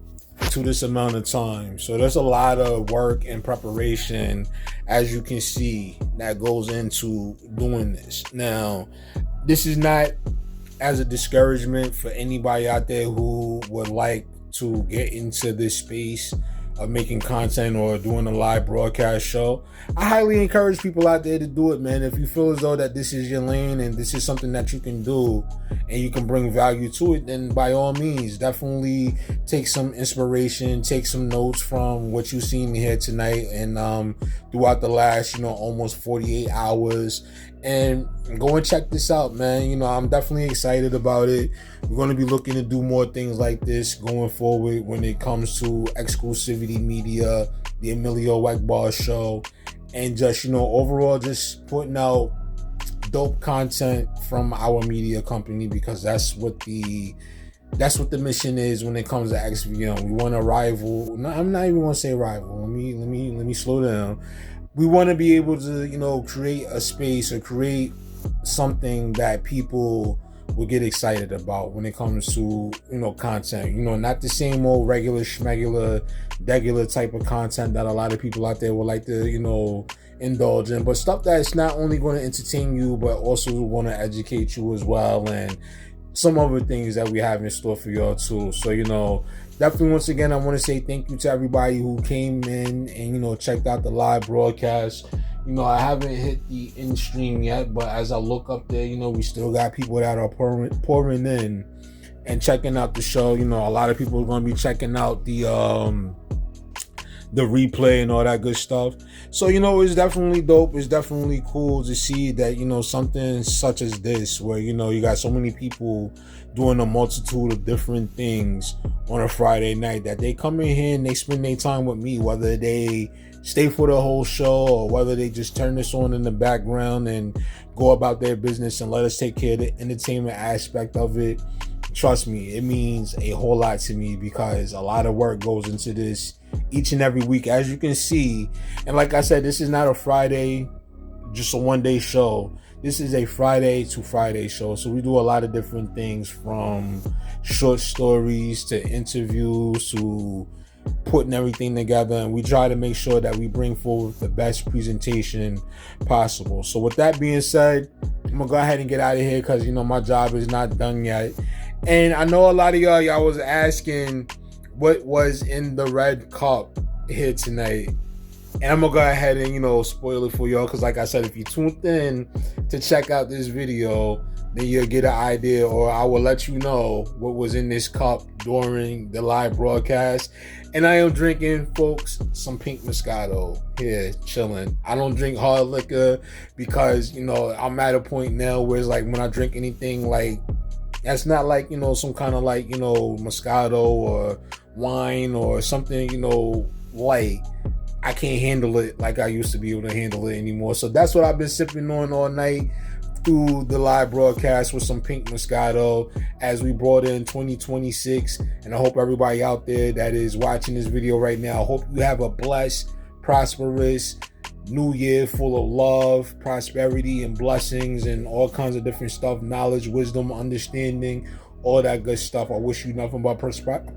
to this amount of time. So there's a lot of work and preparation, as you can see, that goes into doing this. Now, this is not as a discouragement for anybody out there who would like to get into this space of making content or doing a live broadcast show. I highly encourage people out there to do it, man. If you feel as though that this is your lane and this is something that you can do and you can bring value to it, then by all means, definitely take some inspiration, take some notes from what you've seen here tonight and throughout the last, almost 48 hours. And go and check this out, man. I'm definitely excited about it. We're going to be looking to do more things like this going forward when it comes to XClusiVity Media, the EMillio EgBar show, and just, overall just putting out dope content from our media company, because that's what the mission is when it comes to XVM. We want to rival. No, I'm not even going to say rival. Let me slow down. We want to be able to, create a space or create something that people will get excited about when it comes to, content. Not the same old regular schmegular, regular type of content that a lot of people out there would like to, indulge in, but stuff that's not only going to entertain you, but also going to educate you as well, and some other things that we have in store for y'all too. So, definitely once again, I want to say thank you to everybody who came in and, checked out the live broadcast. I haven't hit the in stream yet, but as I look up there, we still got people that are pouring in and checking out the show. A lot of people are going to be checking out the the replay and all that good stuff. So, it's definitely dope. It's definitely cool to see that, something such as this, where, you got so many people doing a multitude of different things on a Friday night, that they come in here and they spend their time with me, whether they stay for the whole show or whether they just turn this on in the background and go about their business and let us take care of the entertainment aspect of it. Trust me, it means a whole lot to me, because a lot of work goes into this each and every week, as you can see. And like I said, this is not a Friday, just a one-day show. This is a Friday to Friday show. So we do a lot of different things, from short stories to interviews to putting everything together, and we try to make sure that we bring forward the best presentation possible. So with that being said, I'm gonna go ahead and get out of here, because my job is not done yet. And I know a lot of y'all was asking what was in the red cup here tonight, and I'm gonna go ahead and spoil it for y'all, because like I said, if you tuned in to check out this video, then you'll get an idea, or I will let you know what was in this cup during the live broadcast. And I am drinking, folks, some pink Moscato here, chilling. I don't drink hard liquor, because I'm at a point now where it's like, when I drink anything, like, that's not like some kind of like Moscato or wine or something light, I can't handle it like I used to be able to handle it anymore. So that's what I've been sipping on all night through the live broadcast, with some pink Moscato, as we brought in 2026. And I hope everybody out there that is watching this video right now, I hope you have a blessed, prosperous new year, full of love, prosperity, and blessings, and all kinds of different stuff, knowledge, wisdom, understanding, all that good stuff. I wish you nothing but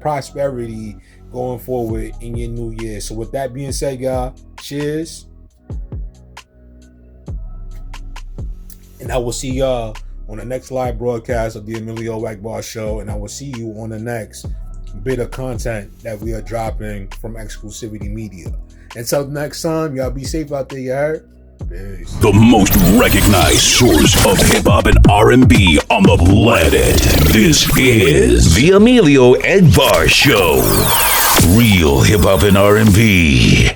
prosperity going forward in your new year. So with that being said, y'all, cheers. And I will see y'all on the next live broadcast of the EMillio EgBar show. And I will see you on the next bit of content that we are dropping from XClusiVity Media. Until next time, y'all be safe out there, you heard? Peace. The most recognized source of hip-hop and R&B on the planet. This is the EMillio EgBar show. Real hip-hop and R&B.